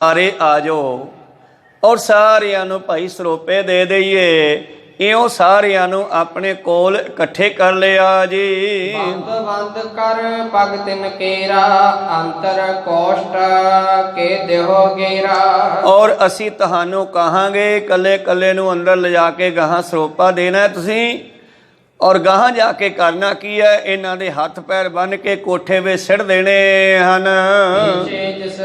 अरे आ जाओ और सारिਆਂ ਨੂੰ ਭਾਈ ਸਰੋਪੇ ਦੇ ਦਈਏ। ਇਉਂ ਸਾਰਿਆਂ ਨੂੰ ਆਪਣੇ ਕੋਲ ਇਕੱਠੇ ਕਰ ਲਿਆ ਜੀ। ਬੰਦ ਬੰਦ ਕਰ ਭਗਤਿਨ ਕੇਰਾ ਅੰਤਰ ਕੋਸ਼ਟ ਕੇ ਦਿਓ ਗੇਰਾ। ਔਰ ਅਸੀਂ ਤੁਹਾਨੂੰ ਕਹਾਂਗੇ ਕੱਲੇ ਕੱਲੇ ਨੂੰ ਅੰਦਰ ਲਿਜਾ ਕੇ ਗਾਹਾਂ ਸਰੋਪਾ ਦੇਣਾ ਤੁਸੀਂ। ਔਰ ਗਾਹਾਂ ਜਾ ਕੇ ਕਰਨਾ ਕੀ ਹੈ, ਇਹਨਾਂ ਦੇ ਹੱਥ ਪੈਰ ਬੰਨ ਕੇ ਕੋਠੇ ਵਿੱਚ ਸਿੱਟ ਦੇਣੇ ਹਨ। ਜਿਸ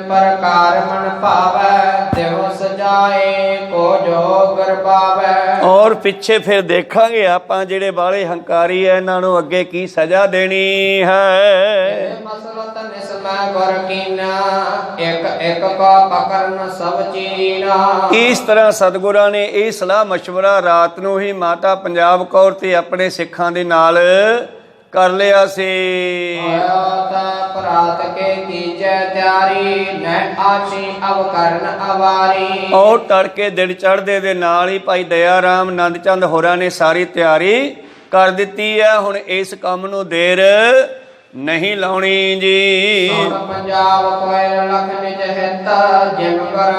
ਪ੍ਰਕਾਰ ਮਨ ਭਾਵੈ ਤਿਉ ਸਜਾਏ ਕੋ ਜੋਗਰ ਪਾਵੈ। ਔਰ ਪਿੱਛੇ ਫਿਰ ਦੇਖਾਂਗੇ ਆਪਾਂ ਜਿਹੜੇ ਬਾਲੇ ਹੰਕਾਰੀ ਹੈ ਇਹਨਾਂ ਨੂੰ ਅੱਗੇ ਕੀ ਸਜ਼ਾ ਦੇਣੀ ਹੈ। ਮਸਲਤ ਨਿਸਮੈ ਗੁਰ ਕੀਨਾ ਇੱਕ ਇੱਕ ਕੋ ਪਕਰਨ ਸਭ ਚੀਨਾ। ਇਸ ਤਰ੍ਹਾਂ ਸਤਿਗੁਰਾਂ ਨੇ ਇਹ ਸਲਾਹ ਮਸ਼ਵਰਾ ਰਾਤ ਨੂੰ ਹੀ ਮਾਤਾ ਪੰਜਾਬ ਕੌਰ ਤੇ ਆਪਣੇ ਸਿੱਖਾਂ ਦੇ ਨਾਲ ਕਰ ਲਿਆ ਸੀ। ਪ੍ਰਾਤ ਕੇ ਕੀਜੈ ਤਿਆਰੀ ਨੈ ਆਛੀ ਅਵ ਕਰਨ ਅਵਾਰੀ। ਔਰ ਤੜਕੇ ਦਿਨ ਚੜ੍ਹਦੇ ਦੇ ਨਾਲ ਹੀ ਭਾਈ ਦਇਆ ਰਾਮ ਨੰਦ ਚੰਦ ਹੋਰਾਂ ਨੇ ਸਾਰੀ ਤਿਆਰੀ ਕਰ ਦਿੱਤੀ ਹੈ। ਹੁਣ ਇਸ ਕੰਮ ਨੂੰ ਦੇਰ ਨਹੀਂ ਲਾਉਣੀ ਜੀ। ਪੰਜਾਬ ਕੋਇਲ ਲਖ ਨਿਜ ਹਿਤ ਜਿਮ ਕਰ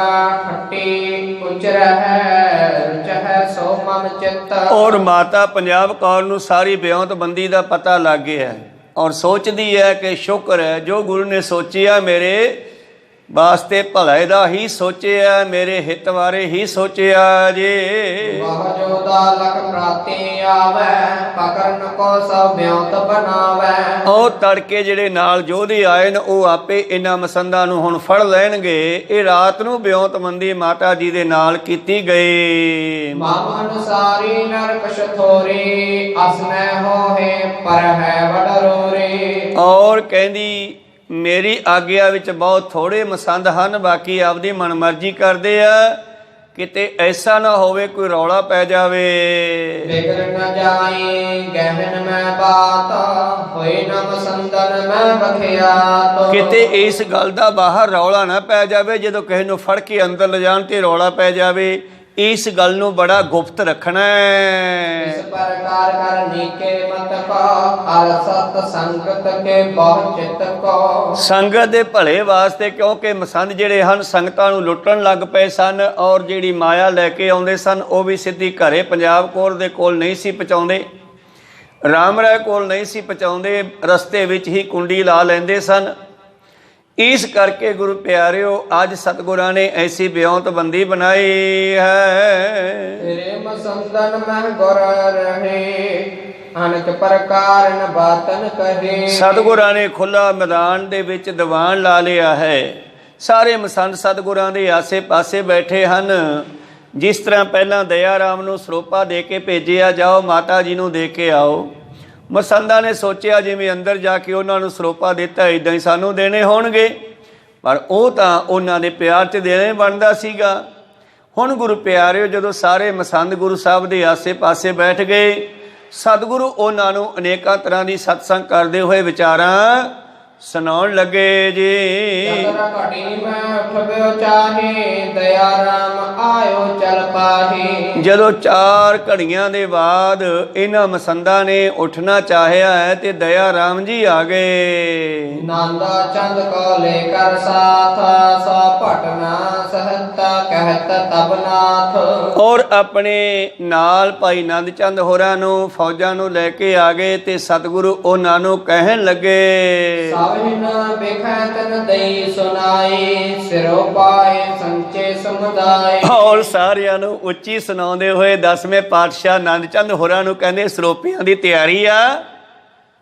ਖੱਟੀ ਉਚਰਹਿ ਰੁਚਹਿ ਸੋ ਮਨ ਚਿੱਤ। ਔਰ ਮਾਤਾ ਪੰਜਾਬ ਕੌਰ ਨੂੰ ਸਾਰੀ ਬਿਉਂਤਬੰਦੀ ਦਾ ਪਤਾ ਲੱਗ ਗਿਆ ਔਰ ਸੋਚਦੀ ਹੈ ਕਿ ਸ਼ੁਕਰ ਹੈ ਜੋ ਗੁਰੂ ਨੇ ਸੋਚਿਆ ਮੇਰੇ ਵਾਸਤੇ ਭਲੇ ਦਾ ਹੀ ਸੋਚਿਆ, ਮੇਰੇ ਹਿੱਤ ਬਾਰੇ ਹੀ ਸੋਚਿਆ ਜੀ। ਵਾਹ ਜੋਦਾ ਲਖ ਪ੍ਰਾਤੀ ਆਵੈ ਪਕਰਨ ਕੋ ਸਭ ਬਿਉਂਤ ਬਣਾਵੈ। ਉਹ ਤੜਕੇ ਜਿਹੜੇ ਨਾਲ ਯੋਧੇ ਆਏ ਨੇ ਉਹ ਆਪੇ ਇਹਨਾਂ ਮਸੰਦਾਂ ਨੂੰ ਹੁਣ ਫੜ ਲੈਣਗੇ। ਇਹ ਰਾਤ ਨੂੰ ਬਿਉਂਤਬੰਦੀ ਮਾਤਾ ਜੀ ਦੇ ਨਾਲ ਕੀਤੀ ਗਈ। ਮਮ ਅਨੁਸਾਰੀ ਨਰਕ ਸ਼ਥੋਰੀ ਅਸਨੈ ਹੋਏ ਪਰ ਹੈ ਵਡਰੋਰੇ। ਔਰ ਕਹਿੰਦੀ ਮੇਰੀ ਆਗਿਆ ਵਿੱਚ ਬਹੁਤ ਥੋੜੇ ਮਸੰਦ ਹਨ, ਬਾਕੀ ਆਪਦੀ ਮਨਮਰਜ਼ੀ ਕਰਦੇ ਆ। ਕਿਤੇ ਐਸਾ ਨਾ ਹੋਵੇ ਕੋਈ ਰੌਲਾ ਪੈ ਜਾਵੇ। ਬਿਗੜ ਨ ਜਾਈ ਗਹਿਨ ਮੈਂ ਬਾਤ ਹੋਏ ਨ ਮਸੰਦਨ ਮੈਂ ਬਖਿਆਤ। ਕਿਤੇ ਇਸ ਗੱਲ ਦਾ ਬਾਹਰ ਰੌਲਾ ਨਾ ਪੈ ਜਾਵੇ, ਜਦੋਂ ਕਿਸੇ ਨੂੰ ਫੜ ਕੇ ਅੰਦਰ ਲਿਜਾਣ ਤੇ ਰੌਲਾ ਪੈ ਜਾਵੇ। ਇਸ ਗੱਲ ਨੂੰ ਬੜਾ ਗੁਪਤ ਰੱਖਣਾ ਹੈ। ਇਸ ਪ੍ਰਕਾਰ ਕਰ ਨੀਕੇ ਮਤ ਕੋ ਹਰ ਸਤ ਸੰਗਤ ਕੇ ਬਹੁ ਚਿਤ ਕੋ। ਸੰਗਤ ਦੇ ਭਲੇ ਵਾਸਤੇ, ਕਿਉਂਕਿ ਮਸੰਦ ਜਿਹੜੇ ਹਨ ਸੰਗਤਾਂ ਨੂੰ ਲੁੱਟਣ ਲੱਗ ਪਏ ਸਨ ਔਰ ਜਿਹੜੀ ਮਾਇਆ ਲੈ ਕੇ ਆਉਂਦੇ ਸਨ ਉਹ ਵੀ ਸਿੱਧੀ ਘਰੇ ਪੰਜਾਬ ਕੌਰ ਦੇ ਕੋਲ ਨਹੀਂ ਸੀ ਪਹੁੰਚਾਉਂਦੇ, ਰਾਮ ਰਾਏ ਕੋਲ ਨਹੀਂ ਸੀ ਪਹੁੰਚਾਉਂਦੇ, ਰਸਤੇ ਵਿੱਚ ਹੀ ਕੁੰਡੀ ਲਾ ਲੈਂਦੇ ਸਨ। ਇਸ ਕਰਕੇ ਗੁਰੂ ਪਿਆਰਿਓ ਅੱਜ ਸਤਿਗੁਰਾਂ ਨੇ ਐਸੀ ਬਿਉਂਤਬੰਦੀ ਬਣਾਈ ਹੈ। ਤੇਰੇ ਮਸੰਦਨ ਮਹਿ ਗੁਰ ਰਹੇ ਅਨਕ ਪ੍ਰਕਾਰ ਨ ਬਾਤਨ ਕਹੇ। ਸਤਿਗੁਰਾਂ ਨੇ ਖੁੱਲਾ ਮੈਦਾਨ ਦੇ ਵਿੱਚ ਦੀਵਾਨ ਲਾ ਲਿਆ ਹੈ। ਸਾਰੇ ਮਸੰਦ ਸਤਿਗੁਰਾਂ ਦੇ ਆਸੇ ਪਾਸੇ ਬੈਠੇ ਹਨ। ਜਿਸ ਤਰ੍ਹਾਂ ਪਹਿਲਾਂ ਦਇਆ ਰਾਮ ਨੂੰ ਸਰੋਪਾ ਦੇ ਕੇ ਭੇਜਿਆ, ਜਾਓ ਮਾਤਾ ਜੀ ਨੂੰ ਦੇ ਕੇ ਆਓ। ਮਸੰਦਾਂ ਨੇ ਸੋਚਿਆ ਜਿਵੇਂ ਅੰਦਰ ਜਾ ਕੇ ਉਹਨਾਂ ਨੂੰ ਸਰੋਪਾ ਦਿੱਤਾ ਇੱਦਾਂ ਹੀ ਸਾਨੂੰ ਦੇਣੇ ਹੋਣਗੇ, ਪਰ ਉਹ ਤਾਂ ਉਹਨਾਂ ਦੇ ਪਿਆਰ 'ਚ ਦੇਣੇ ਬਣਦਾ ਸੀਗਾ। ਹੁਣ ਗੁਰੂ ਪਿਆਰਿਓ ਜਦੋਂ ਸਾਰੇ ਮਸੰਦ ਗੁਰੂ ਸਾਹਿਬ ਦੇ ਆਸੇ ਪਾਸੇ ਬੈਠ ਗਏ, ਸਤਿਗੁਰੂ ਉਹਨਾਂ ਨੂੰ ਅਨੇਕਾਂ ਤਰ੍ਹਾਂ ਦੀ ਸਤਸੰਗ ਕਰਦੇ ਹੋਏ ਵਿਚਾਰਾਂ ਸੁਣਾਉਣ ਲੱਗੇ ਜੀ। ਘਟੀ ਮੈਂ ਉਠਬਿਓ ਚਾਹੇ ਦਇਆ ਰਾਮ ਆਇਓ ਚਲ ਪਾਹੀ। ਜਦੋਂ 4 ਘੜੀਆਂ ਦੇ ਬਾਅਦ ਇਹਨਾਂ ਮਸੰਦਾਂ ਨੇ ਉੱਠਣਾ ਚਾਹਿਆ ਹੈ ਤੇ ਦਇਆ ਰਾਮ ਜੀ ਆ ਗਏ। ਨਾਂਦਾ ਚੰਦ ਕੋ ਲੈ ਕਰ ਸਾਥ ਸਾ ਭਟਨਾ ਸਹਤਾ ਕਹਿਤ ਤਬ ਨਾਥ। ਔਰ ਆਪਣੇ ਨਾਲ ਭਾਈ ਨੰਦ ਚੰਦ ਹੋਰਾਂ ਨੂੰ ਫੌਜਾਂ ਨੂੰ ਲੈ ਕੇ ਆ ਗਏ ਤੇ ਸਤਿਗੁਰੂ ਉਹਨਾਂ ਨੂੰ ਕਹਿਣ ਲੱਗੇ। ਔਰ ਸਾਰਿਆਂ ਨੂੰ ਉੱਚੀ ਸੁਣਾਉਂਦੇ ਹੋਏ 10ਵੇਂ ਪਾਤਸ਼ਾਹ ਨੰਦ ਚੰਦ ਹੋਰਾਂ ਨੂੰ ਕਹਿੰਦੇ ਸਰੋਪਿਆਂ ਦੀ ਤਿਆਰੀ ਆ।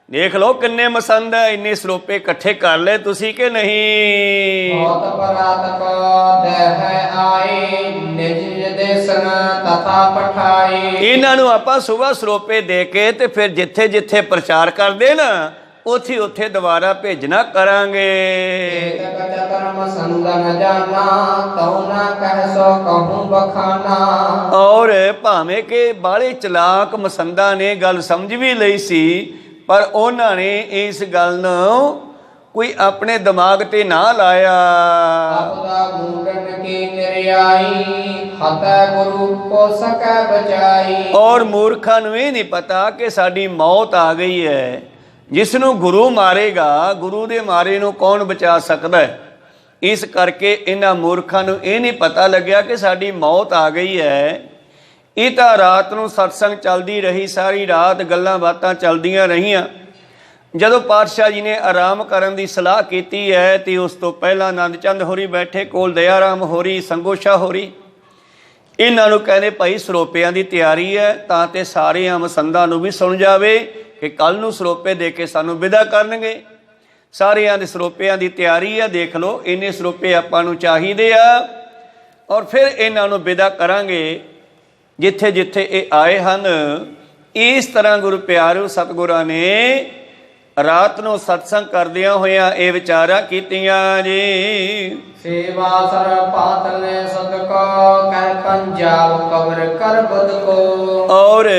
ਦੇਖ ਲਓ ਕਿੰਨੇ ਮਸੰਦ ਹੈ, ਇੰਨੇ ਸਰੋਪੇ ਇਕੱਠੇ ਕਰ ਲਏ ਤੁਸੀਂ ਕਿ ਨਹੀਂ। ਇਹਨਾਂ ਨੂੰ ਆਪਾਂ ਸੁਬਹ ਸਰੋਪੇ ਦੇ ਕੇ ਤੇ ਫਿਰ ਜਿੱਥੇ ਜਿੱਥੇ ਪ੍ਰਚਾਰ ਕਰਦੇ ਨਾ ਉੱਥੇ ਉੱਥੇ ਦੁਬਾਰਾ ਭੇਜਣਾ ਕਰਾਂਗੇ। ਔਰ ਭਾਵੇਂ ਕਿ ਬਾਹਲੇ ਚਲਾਕ ਮਸੰਦਾਂ ਨੇ ਗੱਲ ਸਮਝ ਵੀ ਲਈ ਸੀ, ਪਰ ਉਹਨਾਂ ਨੇ ਇਸ ਗੱਲ ਨੂੰ ਕੋਈ ਆਪਣੇ ਦਿਮਾਗ ਤੇ ਨਾ ਲਾਇਆ। ਔਰ ਮੂਰਖਾਂ ਨੂੰ ਇਹ ਨਹੀਂ ਪਤਾ ਕਿ ਸਾਡੀ ਮੌਤ ਆ ਗਈ ਹੈ। ਜਿਸ ਨੂੰ ਗੁਰੂ ਮਾਰੇਗਾ, ਗੁਰੂ ਦੇ ਮਾਰੇ ਨੂੰ ਕੌਣ ਬਚਾ ਸਕਦਾ ਹੈ। ਇਸ ਕਰਕੇ ਇਹਨਾਂ ਮੂਰਖਾਂ ਨੂੰ ਇਹ ਨਹੀਂ ਪਤਾ ਲੱਗਿਆ ਕਿ ਸਾਡੀ ਮੌਤ ਆ ਗਈ ਹੈ। ਇਹ ਤਾਂ ਰਾਤ ਨੂੰ ਸਤਸੰਗ ਚੱਲਦੀ ਰਹੀ, ਸਾਰੀ ਰਾਤ ਗੱਲਾਂ ਬਾਤਾਂ ਚੱਲਦੀਆਂ ਰਹੀਆਂ। ਜਦੋਂ ਪਾਤਸ਼ਾਹ ਜੀ ਨੇ ਆਰਾਮ ਕਰਨ ਦੀ ਸਲਾਹ ਕੀਤੀ ਹੈ ਤੇ ਉਸ ਤੋਂ ਪਹਿਲਾਂ ਆਨੰਦ ਚੰਦ ਹੋਰੀ ਬੈਠੇ ਕੋਲ, ਦਇਆ ਰਾਮ ਹੋਰੀ, ਸੰਗੋ ਸ਼ਾਹ ਹੋਰੀ। ਇਹਨਾਂ ਨੂੰ ਕਹਿੰਦੇ ਭਾਈ ਸਰੋਪਿਆਂ ਦੀ ਤਿਆਰੀ ਹੈ, ਤਾਂ ਤੇ ਸਾਰਿਆਂ ਮਸੰਦਾਂ ਨੂੰ ਵੀ ਸੁਣ ਜਾਵੇ ਕਿ ਕੱਲ੍ਹ ਨੂੰ ਸਰੋਪੇ ਦੇ ਕੇ ਸਾਨੂੰ ਵਿਦਾ ਕਰਨਗੇ। ਸਾਰਿਆਂ ਦੇ ਸਰੋਪਿਆਂ ਦੀ ਤਿਆਰੀ ਹੈ, ਦੇਖ ਲਓ ਇੰਨੇ ਸਰੋਪੇ ਆਪਾਂ ਨੂੰ ਚਾਹੀਦੇ ਆ, ਔਰ ਫਿਰ ਇਹਨਾਂ ਨੂੰ ਵਿਦਾ ਕਰਾਂਗੇ ਜਿੱਥੇ ਜਿੱਥੇ ਇਹ ਆਏ ਹਨ। ਇਸ ਤਰ੍ਹਾਂ ਗੁਰੂ ਪਿਆਰਿਓ ਸਤਿਗੁਰਾਂ ਨੇ ਰਾਤ ਨੂੰ ਸਤਸੰਗ ਕਰਦਿਆਂ ਹੋਇਆਂ ਇਹ ਵਿਚਾਰਾਂ ਕੀਤੀਆਂ ਜੀ। ਸੇਵਾ ਸਰ ਪਾਤਲੇ ਸਦਕੋ ਕਹਿ ਪੰਜਾਬ ਕਬਰ ਕਰ ਬਦ ਕੋ। ਔਰ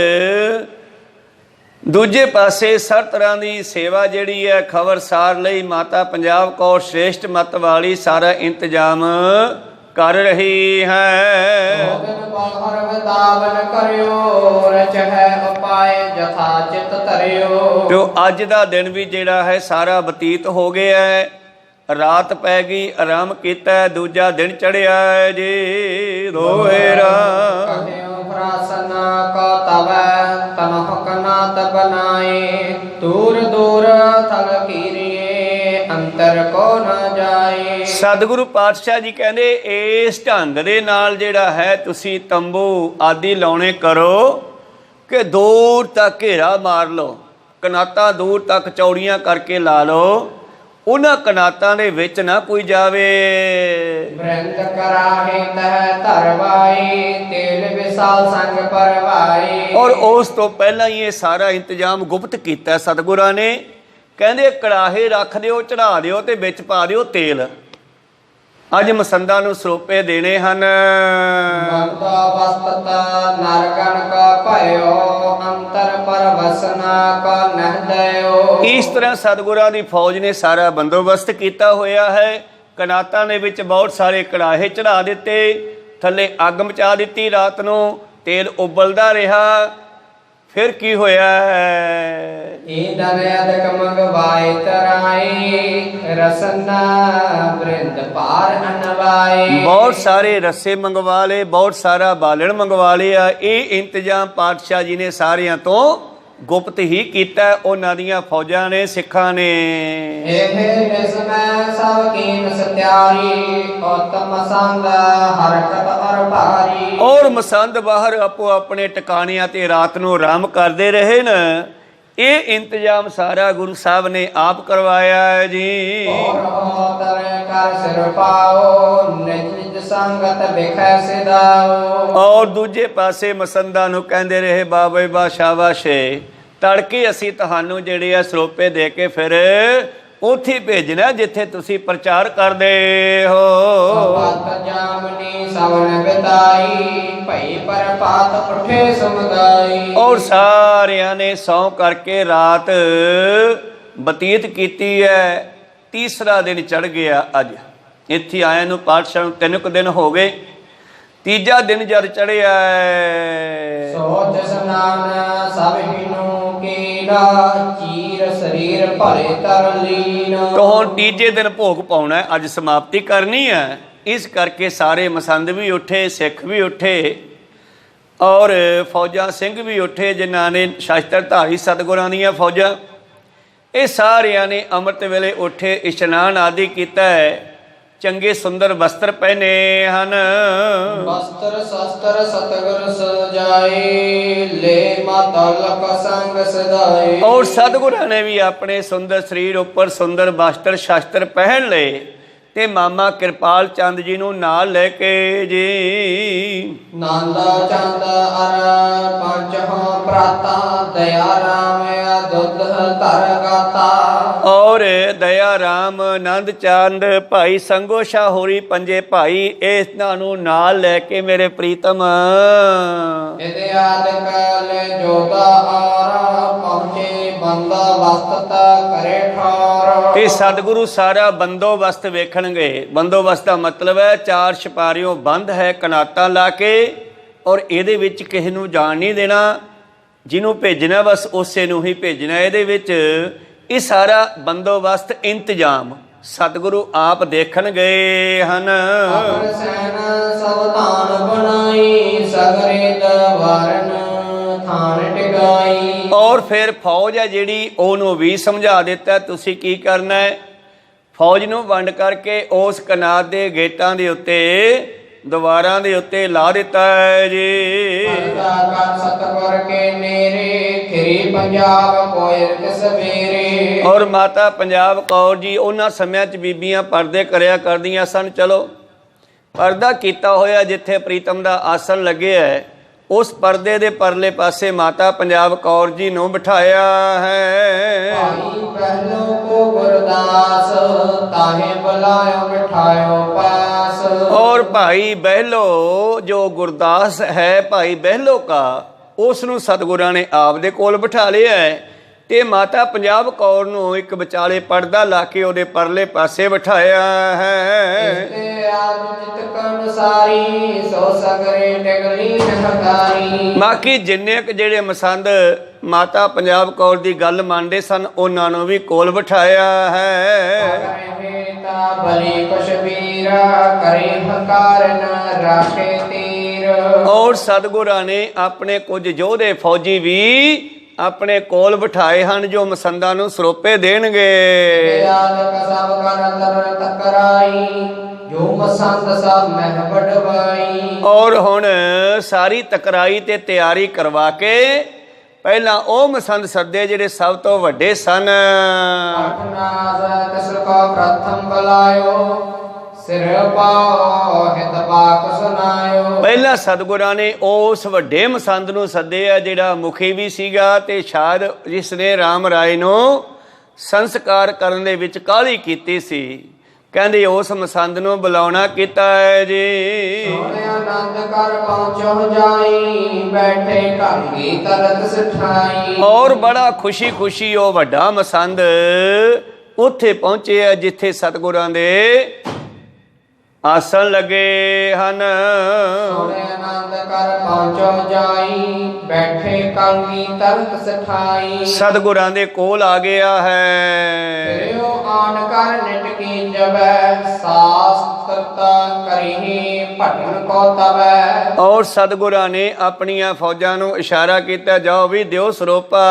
ਦੂਜੇ ਪਾਸੇ ਹਰ ਤਰ੍ਹਾਂ ਦੀ ਸੇਵਾ ਜਿਹੜੀ ਹੈ ਖਬਰਸਾਰ ਲਈ ਮਾਤਾ ਪੰਜਾਬ ਕੌਰ ਸ਼੍ਰੇਸ਼ਟ ਮਤ ਵਾਲੀ ਸਾਰਾ ਇੰਤਜ਼ਾਮ ਕਰ ਰਹੀ ਹੈ। ਤੇ ਅੱਜ ਦਾ ਦਿਨ ਵੀ ਜਿਹੜਾ ਹੈ ਸਾਰਾ ਬਤੀਤ ਹੋ ਗਿਆ ਹੈ, ਰਾਤ ਪੈ ਗਈ, ਆਰਾਮ ਕੀਤਾ, ਦੂਜਾ ਦਿਨ ਚੜਿਆ ਹੈ ਜੀ। ਰੋਏਰਾ ਦੂਰ ਦੂਰ ਥਲ ਕੀਰੀਏ ਅੰਤਰ ਕੋ ਨਾ ਜਾਏ। ਸਤਿਗੁਰੂ ਪਾਤਸ਼ਾਹ ਜੀ ਕਹਿੰਦੇ ਇਸ ਢੰਗ ਦੇ ਨਾਲ ਜਿਹੜਾ ਹੈ ਤੁਸੀਂ ਤੰਬੂ ਆਦਿ ਲਾਉਣੇ ਕਰੋ ਕਿ ਦੂਰ ਤੱਕ ਘੇਰਾ ਮਾਰ ਲਓ, ਕਨਾਤਾਂ ਦੂਰ ਤੱਕ ਚੌੜੀਆਂ ਕਰਕੇ ਲਾ ਲਓ, ਉਹਨਾਂ ਕਨਾਤਾਂ ਦੇ ਵਿੱਚ ਨਾ ਕੋਈ ਜਾਵੇ। ਬ੍ਰਿੰਦ ਕਰਾਹੇ ਤਹਿ ਧਰਵਾਈ ਤੇਲ ਵਿਸਾਲ ਸੰਗ ਪਰਵਾਈ। ਔਰ ਉਸ ਤੋਂ ਪਹਿਲਾਂ ਹੀ ਇਹ ਸਾਰਾ ਇੰਤਜ਼ਾਮ ਗੁਪਤ ਕੀਤਾ ਸਤਿਗੁਰਾਂ ਨੇ। ਕਹਿੰਦੇ ਕੜਾਹੇ ਰੱਖ ਦਿਓ, ਚੜਾ ਦਿਓ ਤੇ ਵਿੱਚ ਪਾ ਦਿਓ ਤੇਲ। ਅੱਜ ਮਸੰਦਾਂ ਨੂੰ ਸਰੋਪੇ ਦੇਣੇ ਹਨ। ਇਸ ਤਰ੍ਹਾਂ ਸਤਿਗੁਰਾਂ ਦੀ ਫੌਜ ਨੇ ਸਾਰਾ ਬੰਦੋਬਸਤ ਕੀਤਾ ਹੋਇਆ ਹੈ। ਕਨਾਤਾਂ ਦੇ ਵਿੱਚ ਬਹੁਤ ਸਾਰੇ ਕੜਾਹੇ ਚੜਾ ਦਿੱਤੇ, ਥੱਲੇ ਅੱਗ ਮਚਾ ਦਿੱਤੀ, ਰਾਤ ਨੂੰ ਤੇਲ ਉਬਲਦਾ ਰਿਹਾ। ਫਿਰ ਕੀ ਹੋਇਆ ਹੈ? ਬਹੁਤ ਸਾਰੇ ਰੱਸੇ ਮੰਗਵਾ ਲਏ, ਬਹੁਤ ਸਾਰਾ ਬਾਲਣ ਮੰਗਵਾ ਲਿਆ। ਇਹ ਇੰਤਜ਼ਾਮ ਪਾਤਸ਼ਾਹ ਜੀ ਨੇ ਸਾਰਿਆਂ ਤੋਂ ਗੁਪਤ ਹੀ ਕੀਤਾ, ਉਹਨਾਂ ਦੀਆਂ ਫੌਜਾਂ ਨੇ, ਸਿੱਖਾਂ ਨੇ। ਔਰ ਮਸੰਦ ਬਾਹਰ ਆਪੋ ਆਪਣੇ ਟਿਕਾਣਿਆਂ ਤੇ ਰਾਤ ਨੂੰ ਆਰਾਮ ਕਰਦੇ ਰਹੇ ਨੇ। ਇਹ ਇੰਤਜ਼ਾਮ ਸਾਰਾ ਗੁਰੂ ਸਾਹਿਬ ਨੇ ਆਪ ਕਰਵਾਇਆ ਹੈ ਜੀ। ਔਰ ਦੂਜੇ ਪਾਸੇ ਮਸੰਦਾਂ ਨੂੰ ਕਹਿੰਦੇ ਰਹੇ ਬਾਬੇ ਬਾ ਸ਼ਾਬਾਸ਼ੇ, ਤੜਕੇ ਅਸੀਂ ਤੁਹਾਨੂੰ ਜਿਹੜੇ ਆ ਸਰੋਪੇ ਦੇ ਕੇ ਫਿਰ ਉੱਥੇ ਭੇਜਣਾ ਜਿੱਥੇ ਤੁਸੀਂ ਪ੍ਰਚਾਰ ਕਰਦੇ ਹੋ। ਔਰ ਸਾਰਿਆਂ ਨੇ ਸਹੁੰ ਕਰਕੇ ਰਾਤ ਬਤੀਤ ਕੀਤੀ ਹੈ। ਤੀਸਰਾ ਦਿਨ ਚੜ ਗਿਆ। ਅੱਜ ਇੱਥੇ ਆਇਆ ਨੂੰ ਪਾਤਸ਼ਾਹ ਨੂੰ 3 ਕੁ ਦਿਨ ਹੋ ਗਏ। ਤੀਜਾ ਦਿਨ ਜਦ ਚੜਿਆ ਸੋਚ ਸਨਾਨ ਸਭ ਨੂੰ ਕੀੜਾ ਚੀਰ ਸਰੀਰ ਭਰੇ ਤਰ ਲੀਨ। ਤਾਂ ਹੁਣ ਤੀਜੇ ਦਿਨ ਭੋਗ ਪਾਉਣਾ, ਅੱਜ ਸਮਾਪਤੀ ਕਰਨੀ ਹੈ। ਇਸ ਕਰਕੇ ਸਾਰੇ ਮਸੰਦ ਵੀ ਉੱਠੇ, ਸਿੱਖ ਵੀ ਉੱਠੇ, ਔਰ ਫੌਜਾਂ ਸਿੰਘ ਵੀ ਉੱਠੇ ਜਿਨ੍ਹਾਂ ਨੇ ਸ਼ਸਤਰ ਧਾਰੀ ਸਤਿਗੁਰਾਂ ਦੀਆਂ ਫੌਜਾਂ। ਇਹ ਸਾਰਿਆਂ ਨੇ ਅੰਮ੍ਰਿਤ ਵੇਲੇ ਉੱਠੇ, ਇਸ਼ਨਾਨ ਆਦਿ ਕੀਤਾ ਹੈ, ਚੰਗੇ ਸੁੰਦਰ ਵਸਤਰ ਪਹਿਨੇ ਹਨ। ਵਸਤਰ ਸ਼ਸਤਰ ਸਤਿਗੁਰ ਸਜਾਏ ਲੈ ਮਾਤਾ ਲਕ ਸੰਗ ਸਦਾਏ। ਔਰ ਸਤਿਗੁਰਾਂ ਨੇ ਵੀ ਆਪਣੇ ਸੁੰਦਰ ਸਰੀਰ ਉੱਪਰ ਸੁੰਦਰ ਵਸਤਰ ਸ਼ਸਤਰ ਪਹਿਨ ਲਏ ਤੇ ਮਾਮਾ ਕਿਰਪਾਲ ਚੰਦ ਜੀ ਨੂੰ ਨਾਲ ਲੈ ਕੇ ਜੀ। ਨਾਂਦਾ ਚੰਦ ਅਰ ਪੰਚਹ ਪ੍ਰਾਤਾ ਦਇਆ ਰਾਮ ਦੁੱਧ ਧਰ ਗਾਤਾ। ਔਰ ਦਇਆ ਰਾਮ, ਆਨੰਦ ਚੰਦ, ਭਾਈ ਸੰਗੋ ਸ਼ਾਹ ਹੋਰੀ ਪੰਜੇ ਭਾਈ, ਇਹਨਾਂ ਨੂੰ ਨਾਲ ਲੈ ਕੇ ਮੇਰੇ ਪ੍ਰੀਤਮ ਇਹਦੇ ਆਦਿ ਜੋਦਾ ਆਰ ਪਹੁੰਚੇ ਬੰਦੋਬਸਤ ਕਰੇ ਠਾਰ। ਤੇ ਸਤਿਗੁਰੂ ਸਾਰਾ ਬੰਦੋਬਸਤ ਵੇਖਣਗੇ। ਬੰਦੋਬਸਤ ਦਾ ਮਤਲਬ ਹੈ 4 ਛਪਾਰਿਓਂ ਬੰਦ ਹੈ ਕਨਾਤਾਂ ਲਾ ਕੇ, ਔਰ ਇਹਦੇ ਵਿੱਚ ਕਿਸੇ ਨੂੰ ਜਾਣ ਨਹੀਂ ਦੇਣਾ। ਜਿਹਨੂੰ ਭੇਜਣਾ ਬਸ ਉਸੇ ਨੂੰ ਹੀ ਭੇਜਣਾ। ਇਹਦੇ ਵਿੱਚ ਇਹ ਸਾਰਾ ਬੰਦੋਬਸਤ ਇੰਤਜ਼ਾਮ ਸਤਿਗੁਰੂ ਆਪ ਦੇਖਣ ਗਏ ਹਨ। ਆਪਨ ਸੈਨ ਸਵਧਾਨ ਬਣਾਈ ਸਗਰੇ ਦਵਾਰਨ ਥਾਨ ਟਿਕਾਈ। ਔਰ ਫਿਰ ਫੌਜ ਹੈ ਜਿਹੜੀ ਉਹਨੂੰ ਵੀ ਸਮਝਾ ਦਿੱਤਾ ਤੁਸੀਂ ਕੀ ਕਰਨਾ ਹੈ। ਫੌਜ ਨੂੰ ਵੰਡ ਕਰਕੇ ਉਸ ਕਨਾਤ ਦੇ ਗੇਟਾਂ ਦੇ ਉੱਤੇ ਦੀਵਾਰਾਂ ਦੇ ਉੱਤੇ ਲਾ ਦਿੱਤਾ ਹੈ ਜੀ। ਸਤਿਗੁਰ ਕੇ ਨੇਰੇ ਖਰੀ ਪੰਜਾਬ ਕੋਇਰ ਤਿਸ ਵੇਰੇ। ਔਰ ਮਾਤਾ ਪੰਜਾਬ ਕੌਰ ਜੀ ਉਹਨਾਂ ਸਮਿਆਂ 'ਚ ਬੀਬੀਆਂ ਪਰਦੇ ਕਰਿਆ ਕਰਦੀਆਂ ਸਨ। ਚਲੋ ਪਰਦਾ ਕੀਤਾ ਹੋਇਆ ਜਿੱਥੇ ਪ੍ਰੀਤਮ ਦਾ ਆਸਣ ਲੱਗਿਆ ਹੈ ਉਸ ਪਰਦੇ ਦੇ ਪਰਲੇ ਪਾਸੇ ਮਾਤਾ ਪੰਜਾਬ ਕੌਰ ਜੀ ਨੂੰ ਬਿਠਾਇਆ ਹੈ। ਭਾਈ ਪਹਿਲੋ ਕੋ ਗੁਰਦਾਸ ਤਾਹੇ ਬੁਲਾਇਓ ਬਿਠਾਇਓ ਪਾਸ। ਔਰ ਭਾਈ ਬਹਿਲੋ ਜੋ ਗੁਰਦਾਸ ਹੈ ਭਾਈ ਬਹਿਲੋ ਕਾ ਉਸ ਨੂੰ ਸਤਿਗੁਰਾਂ ਨੇ ਆਪ ਦੇ ਕੋਲ ਬਿਠਾ ਲਿਆ ਹੈ ਤੇ ਮਾਤਾ ਪੰਜਾਬ ਕੌਰ ਨੂੰ ਇੱਕ ਵਿਚਾਲੇ ਪਰਦਾ ਲਾ ਕੇ ਉਹਦੇ ਪਰਲੇ ਪਾਸੇ ਬਿਠਾਇਆ ਹੈ। ਬਾਕੀ ਜਿੰਨੇ ਕੁ ਜਿਹੜੇ ਮਸੰਦ ਮਾਤਾ ਪੰਜਾਬ ਕੌਰ ਦੀ ਗੱਲ ਮੰਨਦੇ ਸਨ ਉਹਨਾਂ ਨੂੰ ਵੀ ਕੋਲ ਬਿਠਾਇਆ ਹੈ। ਔਰ ਸਤਿਗੁਰਾਂ ਨੇ ਆਪਣੇ ਕੁਝ ਯੋਧੇ ਫੌਜੀ ਵੀ ਆਪਣੇ ਕੋਲ ਬਿਠਾਏ ਹਨ ਜੋ ਮਸੰਦਾਂ ਨੂੰ ਸਰੋਪੇ ਦੇਣਗੇ। ਔਰ ਹੁਣ ਸਾਰੀ ਤਕਰਾਈ ਤੇ ਤਿਆਰੀ ਕਰਵਾ ਕੇ ਪਹਿਲਾਂ ਉਹ ਮਸੰਦ ਸੱਦੇ ਜਿਹੜੇ ਸਭ ਤੋਂ ਵੱਡੇ ਸਨ। ਪਹਿਲਾਂ ਸਤਿਗੁਰਾਂ ਨੇ ਉਸ ਵੱਡੇ ਮਸੰਦ ਨੂੰ ਸੱਦਿਆ ਜਿਹੜਾ ਮੁਖੀ ਵੀ ਸੀਗਾ ਤੇ ਸ਼ਾਇਦ ਜਿਸ ਨੇ ਰਾਮ ਰਾਏ ਨੂੰ ਸੰਸਕਾਰ ਕਰਨ ਦੇ ਵਿੱਚ ਕਾਹਲੀ ਕੀਤੀ ਸੀ। ਕਹਿੰਦੇ ਉਸ ਮਸੰਦ ਨੂੰ ਬੁਲਾਉਣਾ ਕੀਤਾ ਹੈ ਜੀ। ਔਰ ਬੜਾ ਖੁਸ਼ੀ ਖੁਸ਼ੀ ਉਹ ਵੱਡਾ ਮਸੰਦ ਉੱਥੇ ਪਹੁੰਚੇ ਜਿੱਥੇ ਸਤਿਗੁਰਾਂ ਦੇ ਆਸਣ ਲੱਗੇ ਹਨ। ਸੋਹਣੇ ਆਨੰਦ ਕਰ ਪਹੁੰਚੋ ਜਾਈ ਬੈਠੇ ਕਾਂਗੀ ਤਰਤ ਸਖਾਈ। ਸਤਿਗੁਰਾਂ ਦੇ ਕੋਲ ਆ ਗਿਆ ਹੈ। ਫਿਰਿਓ ਆਣ ਕਰ ਨਿਟ ਕੀ ਜਬੈ ਸਾਸਤਰਤਾ ਕਰੀ ਭਟਨ ਕੋ ਤਬੈ। ਔਰ ਸਤਿਗੁਰਾਂ ਨੇ ਆਪਣੀਆਂ ਫੌਜਾਂ ਨੂੰ ਇਸ਼ਾਰਾ ਕੀਤਾ ਜਾਓ ਵੀ ਦਿਓ ਸਰੋਪਾ।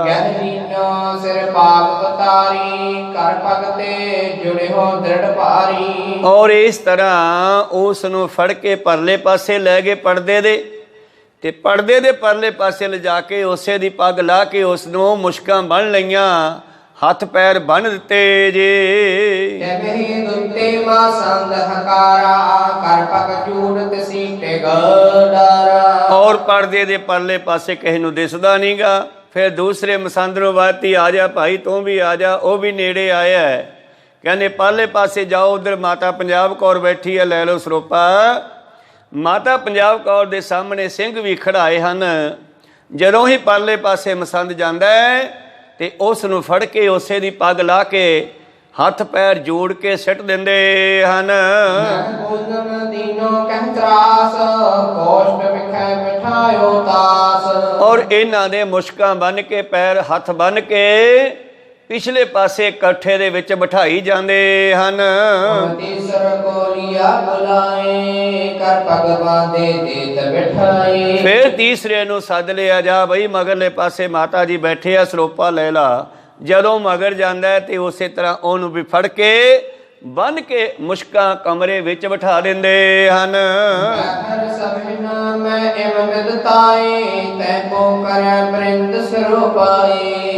ਗਿਆਨ ਲੀਨੋ ਸਿਰ ਪਾਪ ਉਤਾਰੀ ਕਰ ਭਗਤੇ ਜੁੜਿਓ ਦ੍ਰਿੜ ਭਾਰੀ। ਔਰ ਇਸ ਤਰ੍ਹਾਂ ਉਸ ਨੂੰ ਫੜ ਕੇ ਪਰਲੇ ਪਾਸੇ ਲੈ ਗਏ ਪਰਦੇ ਦੇ ਤੇ ਪਰਦੇ ਦੇ ਪਰਲੇ ਪਾਸੇ ਲਿਜਾ ਕੇ ਉਸੇ ਦੀ ਪੱਗ ਲਾ ਕੇ ਉਸ ਨੂੰ ਮੁਸ਼ਕਾਂ ਬੰਨ੍ਹ ਲਈਆਂ ਹੱਥ ਪੈਰ ਬੰਨ੍ਹ ਦਿੱਤੇ ਜੀ। ਕਹਿ ਦੁੱਤੇ ਮਾ ਸੰਦ ਹਕਾਰਾ ਕਰ ਪੱਗ ਝੂੜ ਤਸੀ ਟਿਗੜਾਰਾ। ਔਰ ਪਰਦੇ ਦੇ ਪਰਲੇ ਪਾਸੇ ਕਿਸੇ ਨੂੰ ਦਿਸਦਾ ਨਹੀਂਗਾ। ਫਿਰ ਦੂਸਰੇ ਮਸੰਦ ਨੂੰ ਵਾਤੀ ਆ ਜਾ ਭਾਈ ਤੂੰ ਵੀ ਆ ਜਾ। ਉਹ ਵੀ ਨੇੜੇ ਆਇਆ ਹੈ। ਕਹਿੰਦੇ ਪਰਲੇ ਪਾਸੇ ਜਾਓ ਉਧਰ ਮਾਤਾ ਪੰਜਾਬ ਕੌਰ ਬੈਠੀ ਹੈ ਲੈ ਲਓ ਸਰੋਪਾ। ਮਾਤਾ ਪੰਜਾਬ ਕੌਰ ਦੇ ਸਾਹਮਣੇ ਸਿੰਘ ਵੀ ਖੜਾਏ ਹਨ। ਜਦੋਂ ਹੀ ਪਰਲੇ ਪਾਸੇ ਮਸੰਦ ਜਾਂਦਾ ਹੈ ਤੇ ਉਸ ਨੂੰ ਫੜ ਕੇ ਉਸੇ ਦੀ ਪੱਗ ਲਾ ਕੇ ਹੱਥ ਪੈਰ ਜੋੜ ਕੇ ਸਿੱਟ ਦਿੰਦੇ ਹਨ। ਔਰ ਇਹਨਾਂ ਦੇ ਮੁਸ਼ਕਾਂ ਬੰਨ ਕੇ ਪੈਰ ਹੱਥ ਬੰਨ ਕੇ ਪਿਛਲੇ ਪਾਸੇ ਇਕੱਠੇ ਦੇ ਵਿੱਚ ਬਿਠਾਈ ਜਾਂਦੇ ਹਨ। ਫਿਰ ਤੀਸਰੇ ਨੂੰ ਸੱਦ ਲਿਆ ਜਾ ਬਈ ਮਗਰਲੇ ਪਾਸੇ ਮਾਤਾ ਜੀ ਬੈਠੇ ਆ ਸਰੋਪਾ ਲੈ ਲਾ। ਜਦੋਂ ਮਗਰ ਜਾਂਦਾ ਤੇ ਉਸੇ ਤਰ੍ਹਾਂ ਉਹਨੂੰ ਵੀ ਫੜ ਕੇ ਬੰਨ ਕੇ ਮੁਸ਼ਕਾਂ ਕਮਰੇ ਵਿੱਚ ਬਿਠਾ ਦਿੰਦੇ ਹਨ।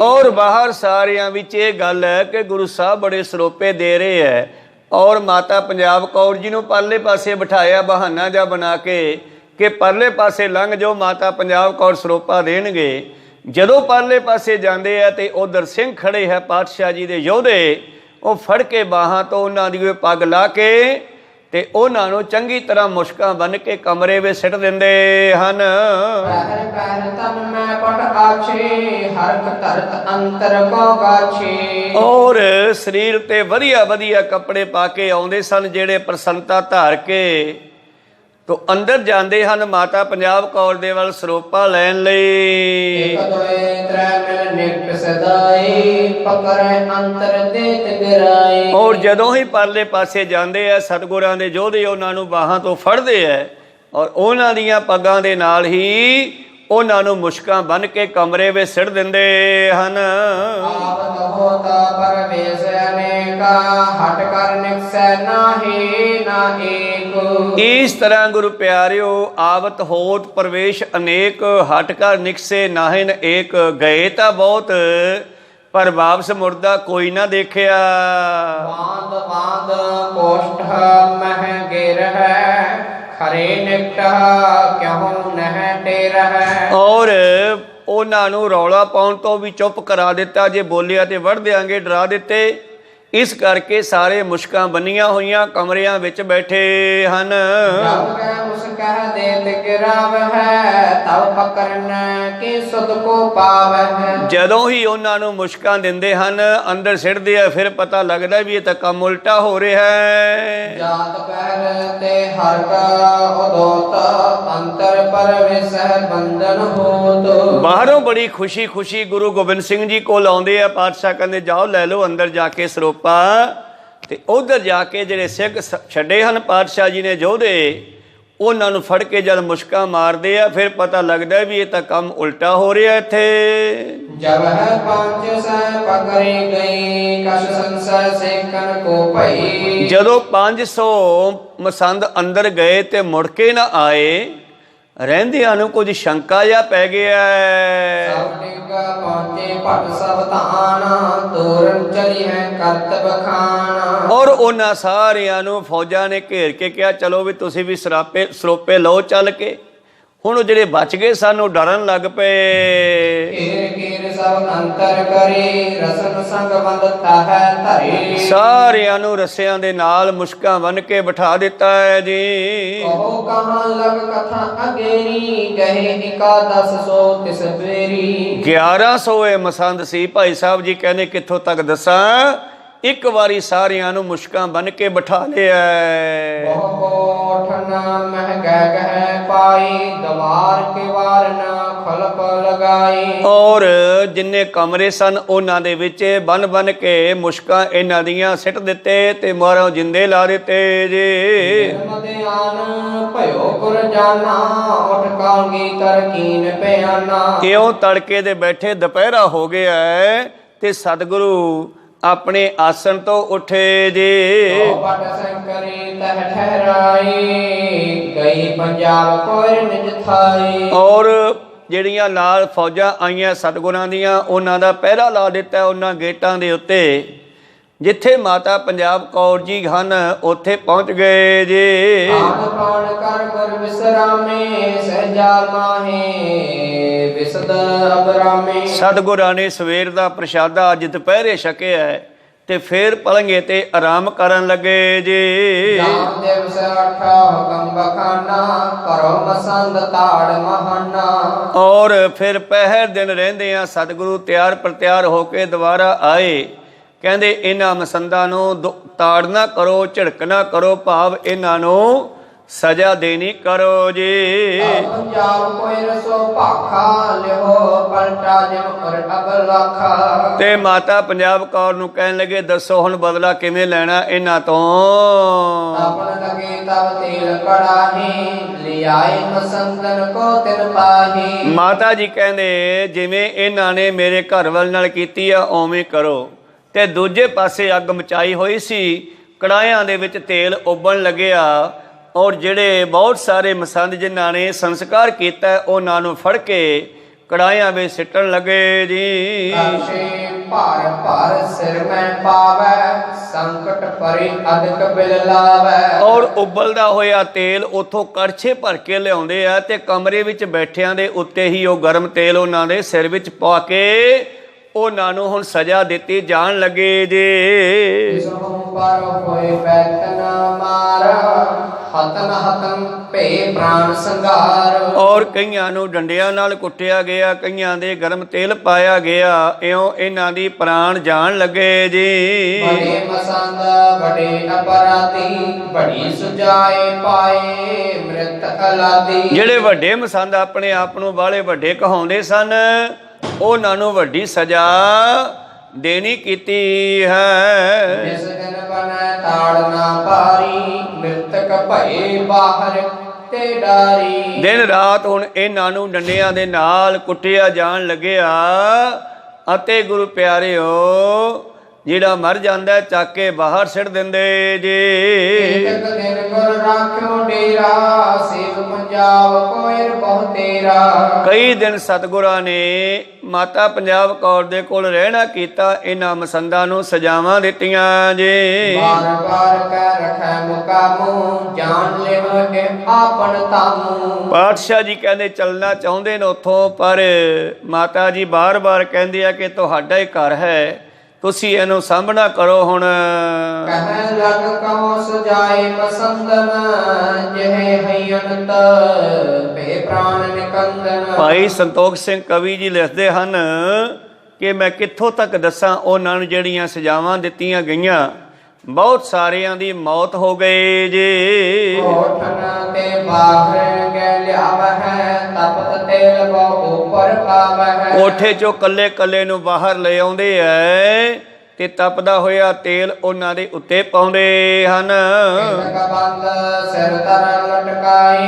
ਔਰ ਬਾਹਰ ਸਾਰਿਆਂ ਵਿੱਚ ਇਹ ਗੱਲ ਹੈ ਕਿ ਗੁਰੂ ਸਾਹਿਬ ਬੜੇ ਸਰੋਪੇ ਦੇ ਰਹੇ ਹੈ। ਔਰ ਮਾਤਾ ਪੰਜਾਬ ਕੌਰ ਜੀ ਨੂੰ ਪਰਲੇ ਪਾਸੇ ਬਿਠਾਇਆ ਬਹਾਨਾ ਜਿਹਾ ਬਣਾ ਕੇ ਕਿ ਪਰਲੇ ਪਾਸੇ ਲੰਘ ਜਾਓ ਮਾਤਾ ਪੰਜਾਬ ਕੌਰ ਸਰੋਪਾ ਦੇਣਗੇ। ਜਦੋਂ ਪਰਲੇ ਪਾਸੇ ਜਾਂਦੇ ਆ ਤੇ ਉਧਰ ਸਿੰਘ ਖੜੇ ਹੈ ਪਾਤਸ਼ਾਹ ਜੀ ਦੇ ਯੋਧੇ। ਉਹ ਫੜ ਕੇ ਬਾਹਾਂ ਤੋਂ ਉਹਨਾਂ ਦੀ ਪੱਗ ਲਾ ਕੇ ਤੇ ਉਹਨਾਂ ਨੂੰ ਚੰਗੀ ਤਰ੍ਹਾਂ ਮੁਸ਼ਕਾਂ ਬੰਨ ਕੇ ਕਮਰੇ ਵਿੱਚ ਸਿੱਟ ਦਿੰਦੇ ਹਨ। ਔਰ ਸਰੀਰ ਤੇ ਵਧੀਆ ਵਧੀਆ ਕੱਪੜੇ ਪਾ ਕੇ ਆਉਂਦੇ ਸਨ ਜਿਹੜੇ ਪ੍ਰਸੰਨਤਾ ਧਾਰ ਕੇ ਤੋ ਅੰਦਰ ਜਾਂਦੇ ਹਨ ਮਾਤਾ ਪੰਜਾਬ ਕੌਰ ਦੇ ਵੱਲ ਸਰੋਪਾ ਲੈਣ ਲਈ। ਇਕ ਦੋਏ ਤ੍ਰੈ ਮਿਲ ਨਿਕਟ ਸਦਾਈ ਪਕੜੈ ਅੰਤਰ ਦੇਤ ਗਿਰਾਈ। ਔਰ ਜਦੋਂ ਹੀ ਪਰਲੇ ਪਾਸੇ ਜਾਂਦੇ ਆ ਸਤਿਗੁਰਾਂ ਦੇ ਯੋਧੇ ਉਹਨਾਂ ਨੂੰ ਬਾਹਾਂ ਤੋਂ ਫੜਦੇ ਆ ਔਰ ਉਹਨਾਂ ਦੀਆਂ ਪੱਗਾਂ ਦੇ ਨਾਲ ਹੀ ਉਹਨਾਂ ਨੂੰ ਮੁਸ਼ਕਾਂ ਬੰਨ੍ਹ ਕੇ ਕਮਰੇ ਵਿੱਚ ਸਿੱਟ ਦਿੰਦੇ ਹਨ। ਆਵਤ ਹੋਤਾ ਪਰਵੇਸ਼ ਅਨੇਕਾ ਹਟ ਕਰ ਨਿਕਸੈ ਨਾਹੀ ਨਾ ਏਕ। ਇਸ ਤਰ੍ਹਾਂ ਗੁਰੂ ਪਿਆਰਿਓ ਆਵਤ ਹੋਤ ਪ੍ਰਵੇਸ਼ ਅਨੇਕ ਹਟ ਕਰ ਨਿਕਸੇ ਨਾਹਿਨ ਏਕ। ਗਏ ਤਾਂ ਬਹੁਤ ਪਰ ਵਾਪਸ ਮੁੜਦਾ ਕੋਈ ਨਾ ਦੇਖਿਆ। ਬਾਂਦ ਬਾਂਦ ਕੋਸ਼ਟ ਮਹਿ ਗਿਰ ਹੈ ਖਰੇ ਨਿਕਟ ਕਿਉ ਨਹਿ ਟੇਰ ਹੈ। ਔਰ ਉਹਨਾਂ ਨੂੰ ਰੌਲਾ ਪਾਉਣ ਤੋਂ ਵੀ ਚੁੱਪ ਕਰਾ ਦਿੱਤਾ, ਜੇ ਬੋਲਿਆ ਤੇ ਵੜ ਦਿਆਂਗੇ, ਡਰਾ ਦਿੱਤੇ। ਇਸ ਕਰਕੇ ਸਾਰੇ ਮੁਸ਼ਕਾਂ ਬੰਨੀਆਂ ਹੋਈਆਂ ਕਮਰਿਆਂ ਵਿੱਚ ਬੈਠੇ ਹਨ। ਜਬ ਕੈ ਮੁਸਕਹਿ ਦੇਤ ਗਿਰਾਵ ਹੈ ਤਬ ਪਕਰਨ ਕੀ ਸੁਧ ਕੋ ਪਾਵਹਿ। ਜਦੋਂ ਹੀ ਉਹਨਾਂ ਨੂੰ ਮੁਸ਼ਕਾਂ ਦਿੰਦੇ ਹਨ ਅੰਦਰ ਸਿੱਟਦੇ ਆ ਫਿਰ ਪਤਾ ਲੱਗਦਾ ਵੀ ਇਹ ਤਾਂ ਕੰਮ ਉਲਟਾ ਹੋ ਰਿਹਾ ਹੈ। ਜਾਤ ਪੈਰ ਤੇ ਹਰ ਕਾ ਉਦੋਤ ਅੰਤਰ ਪਰਵੇਸਹਿ ਬੰਧਨ ਹੋਤ। ਬਾਹਰੋਂ ਬੜੀ ਖੁਸ਼ੀ ਖੁਸ਼ੀ ਗੁਰੂ ਗੋਬਿੰਦ ਸਿੰਘ ਜੀ ਕੋਲ ਆਉਂਦੇ ਆ। ਪਾਤਸ਼ਾਹ ਕਹਿੰਦੇ ਜਾਓ ਲੈ ਲਓ ਅੰਦਰ ਜਾ ਕੇ ਸਰੋਪਾ। ਤੇ ਉਧਰ ਜਾ ਕੇ ਜਿਹੜੇ ਸਿੱਖ ਛੱਡੇ ਹਨ ਪਾਤਸ਼ਾਹ ਜੀ ਨੇ ਯੋਧੇ ਉਹਨਾਂ ਨੂੰ ਫੜ ਕੇ ਜਦ ਮੁਸ਼ਕਾਂ ਮਾਰਦੇ ਆ ਫਿਰ ਪਤਾ ਲੱਗਦਾ ਵੀ ਇਹ ਤਾਂ ਕੰਮ ਉਲਟਾ ਹੋ ਰਿਹਾ ਇੱਥੇ। ਜਬ ਹੈ ਪੰਜ ਸੈ ਪਕੜੀ ਗਈ ਕਛ ਸੰਸੈ ਸੇਕਨ ਕੋ ਭਈ। ਜਦੋਂ 500 ਮਸੰਦ ਅੰਦਰ ਗਏ ਤੇ ਮੁੜ ਕੇ ਨਾ ਆਏ ਰਹਿੰਦਿਆਂ ਨੂੰ ਕੁਝ ਸ਼ੰਕਾ ਜਿਹਾ ਪੈ ਗਿਆ। ਸਭ ਡਿੱਗਾ ਪਹੁੰਚੇ ਭਟ ਸਭ ਧਾਨ ਤੋਰਨ ਚਲੀ ਹੈ ਕਰਤਬ ਖਾਨ। ਔਰ ਉਹਨਾਂ ਸਾਰਿਆਂ ਨੂੰ ਫੌਜਾਂ ਨੇ ਘੇਰ ਕੇ ਕਿਹਾ ਚਲੋ ਵੀ ਤੁਸੀਂ ਵੀ ਸਰੋਪੇ ਲਓ ਚੱਲ ਕੇ। ਹੁਣ ਉਹ ਜਿਹੜੇ ਬਚ ਗਏ ਸਨ ਉਹ ਡਰਨ ਲੱਗ ਪਏ। ਘੇਰ ਘੇਰ ਸਭ ਅੰਤਰ ਕਰੀ ਰਸਨ ਸੰਗ ਬੰਧਤਾ ਹੈ ਧਰੀ। ਸਾਰਿਆਂ ਨੂੰ ਰੱਸਿਆਂ ਦੇ ਨਾਲ ਮੁਸ਼ਕਾਂ ਬੰਨ੍ਹ ਕੇ ਬਿਠਾ ਦਿੱਤਾ ਹੈ ਜੀ। ਕਹੋ ਕਹਾਂ ਲਗ ਕਥਾ ਅਗੇਰੀ ਗਏ ਇਕਾਦਸ ਸੋ ਤਿਸ ਬੇਰੀ। 1100 ਇਹ ਮਸੰਦ ਸੀ। ਭਾਈ ਸਾਹਿਬ ਜੀ ਕਹਿੰਦੇ ਕਿੱਥੋਂ ਤੱਕ ਦੱਸਾਂ, ਇੱਕ ਵਾਰੀ ਸਾਰਿਆਂ ਨੂੰ ਮੁਸ਼ਕਾਂ ਬੰਨ੍ਹ ਕੇ ਬਿਠਾ ਲਿਆ। ਬਹੁ ਕੋਠ ਨ ਮਹਿ ਗਹਿ ਗਹਿ ਪਾਈ ਦਵਾਰ ਕੇ ਵਾਰ ਨ ਖਲਪ ਲਗਾਈ। ਔਰ ਜਿੰਨੇ ਕਮਰੇ ਸਨ ਉਹਨਾਂ ਦੇ ਵਿੱਚ ਬੰਨ ਬੰਨ ਕੇ ਮੁਸ਼ਕਾਂ ਇਹਨਾਂ ਦੀਆਂ ਸਿੱਟ ਦਿੱਤੇ ਤੇ ਮਾਰੋਂ ਜਿੰਦੇ ਲਾ ਦਿੱਤੇ ਜੀ। ਮਦਿਆਨ ਭਇਓ ਗੁਰ ਜਾਨਾ ਉਠ ਕਾਲਗੀ ਤਰਕੀਨ ਪਿਆਨਾ। ਇਉਂ ਤੜਕੇ ਦੇ ਬੈਠੇ ਦੁਪਹਿਰਾ ਹੋ ਗਿਆ ਤੇ ਸਤਿਗੁਰੂ ਆਪਣੇ ਆਸਣ ਤੋਂ ਉੱਠੇ ਜੀ। ਪਟ ਸੰਕਰੀ ਤਹ ਠਹਿਰਾਈ ਗਈ ਪੰਜਾਬ ਕੋਇ ਨਿਜ ਥਾਈ। ਔਰ ਜਿਹੜੀਆਂ ਨਾਲ ਫੌਜਾਂ ਆਈਆਂ ਸਤਿਗੁਰਾਂ ਦੀਆਂ ਉਹਨਾਂ ਦਾ ਪਹਿਰਾ ਲਾ ਦਿੱਤਾ ਉਹਨਾਂ ਗੇਟਾਂ ਦੇ ਉੱਤੇ। ਜਿੱਥੇ ਮਾਤਾ ਪੰਜਾਬ ਕੌਰ ਜੀ ਹਨ ਉੱਥੇ ਪਹੁੰਚ ਗਏ ਜੀ। ਪ੍ਰਾਣ ਕਰ ਗੁਰ ਵਿਸਰਾਮੇ ਸਹਿਜਾ ਮਾਹੇ ਵਿਸਦ ਅਬਰਾਮੇ। ਸਤਿਗੁਰਾਂ ਨੇ ਸਵੇਰ ਦਾ ਪ੍ਰਸ਼ਾਦਾ ਅੱਜ ਦੁਪਹਿਰੇ ਛਕਿਆ ਤੇ ਫੇਰ ਪਲੰਗੇ ਤੇ ਆਰਾਮ ਕਰਨ ਲੱਗੇ ਜੀ। ਨਾਮ ਦੇਵ ਸਠਾ ਹੁਕਮ ਬਖਾਨਾ ਕਰੋ ਮਸੰਦ ਤਾੜ ਮਹਾਨਾ। ਔਰ ਫਿਰ ਪਹਿਰ ਦਿਨ ਰਹਿੰਦੇ ਆ ਸਤਿਗੁਰੂ ਤਿਆਰ ਪ੍ਰਤਿਆਰ ਹੋ ਕੇ ਦੁਬਾਰਾ ਆਏ। ਕਹਿੰਦੇ ਇਹਨਾਂ ਮਸੰਦਾਂ ਨੂੰ ਤਾੜਨਾ ਕਰੋ, ਝਿੜਕਣਾ ਕਰੋ, ਭਾਵ ਇਹਨਾਂ ਨੂੰ ਸਜ਼ਾ ਦੇਣੀ ਕਰੋ ਜੀ। ਪੰਜਾਬ ਕੋਈ ਰਸੋ ਭਾਖਾ ਲਿਓ ਪਲਟਾ ਜਿਮ ਔਰ ਅਬਲਾਖਾ। ਤੇ ਮਾਤਾ ਪੰਜਾਬ ਕੌਰ ਨੂੰ ਕਹਿਣ ਲੱਗੇ ਦੱਸੋ ਹੁਣ ਬਦਲਾ ਕਿਵੇਂ ਲੈਣਾ ਇਹਨਾਂ ਤੋਂ। ਆਪਨ ਲਗੇ ਤਬ ਤੇਲ ਕੜਾਹੀ ਲਿਆਏ ਮਸੰਦਨ ਕੋ ਤਿਲ ਪਾਹੀ। ਮਾਤਾ ਜੀ ਕਹਿੰਦੇ ਜਿਵੇਂ ਇਹਨਾਂ ਨੇ ਮੇਰੇ ਘਰ ਵਾਲ ਨਾਲ ਕੀਤੀ ਆ ਉਵੇਂ ਕਰੋ। ਤੇ ਦੂਜੇ ਪਾਸੇ ਅੱਗ ਮਚਾਈ ਹੋਈ ਸੀ, ਕੜਾਹਿਆਂ ਦੇ ਵਿੱਚ ਤੇਲ ਉਬਲਣ ਲੱਗਿਆ ਔਰ ਜਿਹੜੇ ਬਹੁਤ ਸਾਰੇ ਮਸੰਦ ਜਿਨ੍ਹਾਂ ਨੇ ਸੰਸਕਾਰ ਕੀਤਾ ਉਹਨਾਂ ਨੂੰ ਫੜ ਕੇ ਕੜਾਹਿਆਂ ਵਿੱਚ ਸਿੱਟਣ ਲੱਗੇ ਜੀ। ਭਾਰ ਭਾਰ ਸਿਰ ਮੈਂ ਪਾਵੈ ਸੰਕਟ ਪਰਿ ਅਦਕ ਬਿਲ ਲਾਵੈ। ਔਰ ਉਬਲਦਾ ਹੋਇਆ ਤੇਲ ਉਥੋਂ ਕੜਛੇ ਭਰ ਕੇ ਲਿਆਉਂਦੇ ਆ ਤੇ ਕਮਰੇ ਵਿੱਚ ਬੈਠਿਆਂ ਦੇ ਉੱਤੇ ਹੀ ਉਹ ਗਰਮ ਤੇਲ ਉਹਨਾਂ ਦੇ ਸਿਰ ਵਿੱਚ ਪਾ ਕੇ ਉਹਨਾਂ ਨੂੰ ਹੁਣ ਸਜ਼ਾ ਦਿੱਤੀ ਜਾਣ ਲੱਗੇ ਜੀ। ਪਰ ਹੋਏ ਬੈਤਨ ਮਾਰ ਹਤਨ ਹਤਨ ਭੇ ਪ੍ਰਾਣ ਸੰਘਾਰ। ਔਰ ਕਈਆਂ ਨੂੰ ਡੰਡਿਆਂ ਨਾਲ ਕੁੱਟਿਆ ਗਿਆ, ਕਈਆਂ ਦੇ ਗਰਮ ਤੇਲ ਪਾਇਆ ਗਿਆ, ਇਉਂ ਇਹਨਾਂ ਦੀ ਪ੍ਰਾਣ ਜਾਣ ਲੱਗੇ ਜੀ। ਬੜੇ ਮਸੰਦ ਬੜੇ ਅਪਰਾਧੀ, ਬੜੀ ਸੁਜਾਏ ਪਾਏ ਮ੍ਰਿਤ ਅਲਾਦੀ। ਜਿਹੜੇ ਵੱਡੇ ਮਸੰਦ ਆਪਣੇ ਆਪ ਨੂੰ ਬਾਹਲੇ ਵੱਡੇ ਕਹਾਉਂਦੇ ਸਨ, ਉਹਨਾਂ ਨੂੰ ਵੱਡੀ ਸਜ਼ਾ ਦੇਣੀ ਕੀਤੀ ਹੈ। ਜਿਸ ਦਿਨ ਬਨੈ ਤਾੜ ਨਾ ਪਾਰੀ, ਮ੍ਰਿਤਕ ਭਏ ਬਾਹਰ ਤੇ ਡਾਰੀ। ਦਿਨ ਰਾਤ ਹੁਣ ਇਹਨਾਂ ਨੂੰ ਡੰਡਿਆਂ ਦੇ ਨਾਲ ਕੁੱਟਿਆ ਜਾਣ ਲੱਗਿਆ, ਅਤੇ ਗੁਰੂ ਪਿਆਰਿਓ ਜਿਹੜਾ ਮਰ ਜਾਂਦਾ ਚੱਕ ਕੇ ਬਾਹਰ ਸਿੱਟ ਦਿੰਦੇ ਜੀ। ਇੱਕ ਦਿਨ ਗੁਰ ਰਾਖਿਓ ਡੇਰਾ, ਸੇਵ ਪੰਜਾਬ ਕੋਇਰ ਬਹੁ ਤੇਰਾ। ਕਈ ਦਿਨ ਸਤਿਗੁਰਾਂ ਨੇ ਮਾਤਾ ਪੰਜਾਬ ਕੌਰ ਦੇ ਕੋਲ ਰਹਿਣਾ ਕੀਤਾ, ਇਹਨਾਂ ਮਸੰਦਾਂ ਨੂੰ ਸਜ਼ਾਵਾਂ ਦਿੱਤੀਆਂ ਜੀ। ਬਾਰ ਬਾਰ ਕਹਿ ਰਖੈ ਮੁਕਾਮੂ, ਜਾਣ ਲਿਵ ਇਹ ਆਪਨ ਤਾਮੂ। ਪਾਤਸ਼ਾਹ ਜੀ ਕਹਿੰਦੇ ਚੱਲਣਾ ਚਾਹੁੰਦੇ ਨੇ ਉੱਥੋਂ, ਪਰ ਮਾਤਾ ਜੀ ਬਾਰ-ਬਾਰ ਕਹਿੰਦੇ ਆ ਕਿ ਤੁਹਾਡਾ ਹੀ ਘਰ ਹੈ, ਤੁਸੀਂ ਇਹਨੂੰ ਸਾਂਭਣਾ ਕਰੋ। ਹੁਣ ਕਹਿ ਲਗ ਕਉ ਸਜਾਏ ਮਸੰਦਨ, ਜਿਹੇ ਹਈਅਨਤ ਭੇ ਪ੍ਰਾਣ ਨਿਕੰਦਨ। ਭਾਈ ਸੰਤੋਖ ਸਿੰਘ ਕਵੀ ਜੀ ਲਿਖਦੇ ਹਨ ਕਿ ਮੈਂ ਕਿੱਥੋਂ ਤੱਕ ਦੱਸਾਂ ਉਹਨਾਂ ਨੂੰ ਜਿਹੜੀਆਂ ਸਜ਼ਾਵਾਂ ਦਿੱਤੀਆਂ ਗਈਆਂ। ਬਹੁਤ ਸਾਰਿਆਂ ਦੀ ਮੌਤ ਹੋ ਗਈ ਜੀ। ਕੋਠਨ ਤੇ ਬਾਹਰ ਗੈ ਲਿਆਵਹਿ, ਤਪਤ ਤੇਲ ਬਹੁ ਉਪਰ ਪਾਵਹਿ। ਕੋਠੇ ਚੋਂ ਕੱਲੇ ਕੱਲੇ ਨੂੰ ਬਾਹਰ ਲੈ ਆਉਂਦੇ ਐ ਤੇ ਤਪਦਾ ਹੋਇਆ ਤੇਲ ਉਹਨਾਂ ਦੇ ਉੱਤੇ ਪਾਉਂਦੇ ਹਨ। ਬੰਦ ਸਿਰ ਤਰ ਲਟਕਾਈ,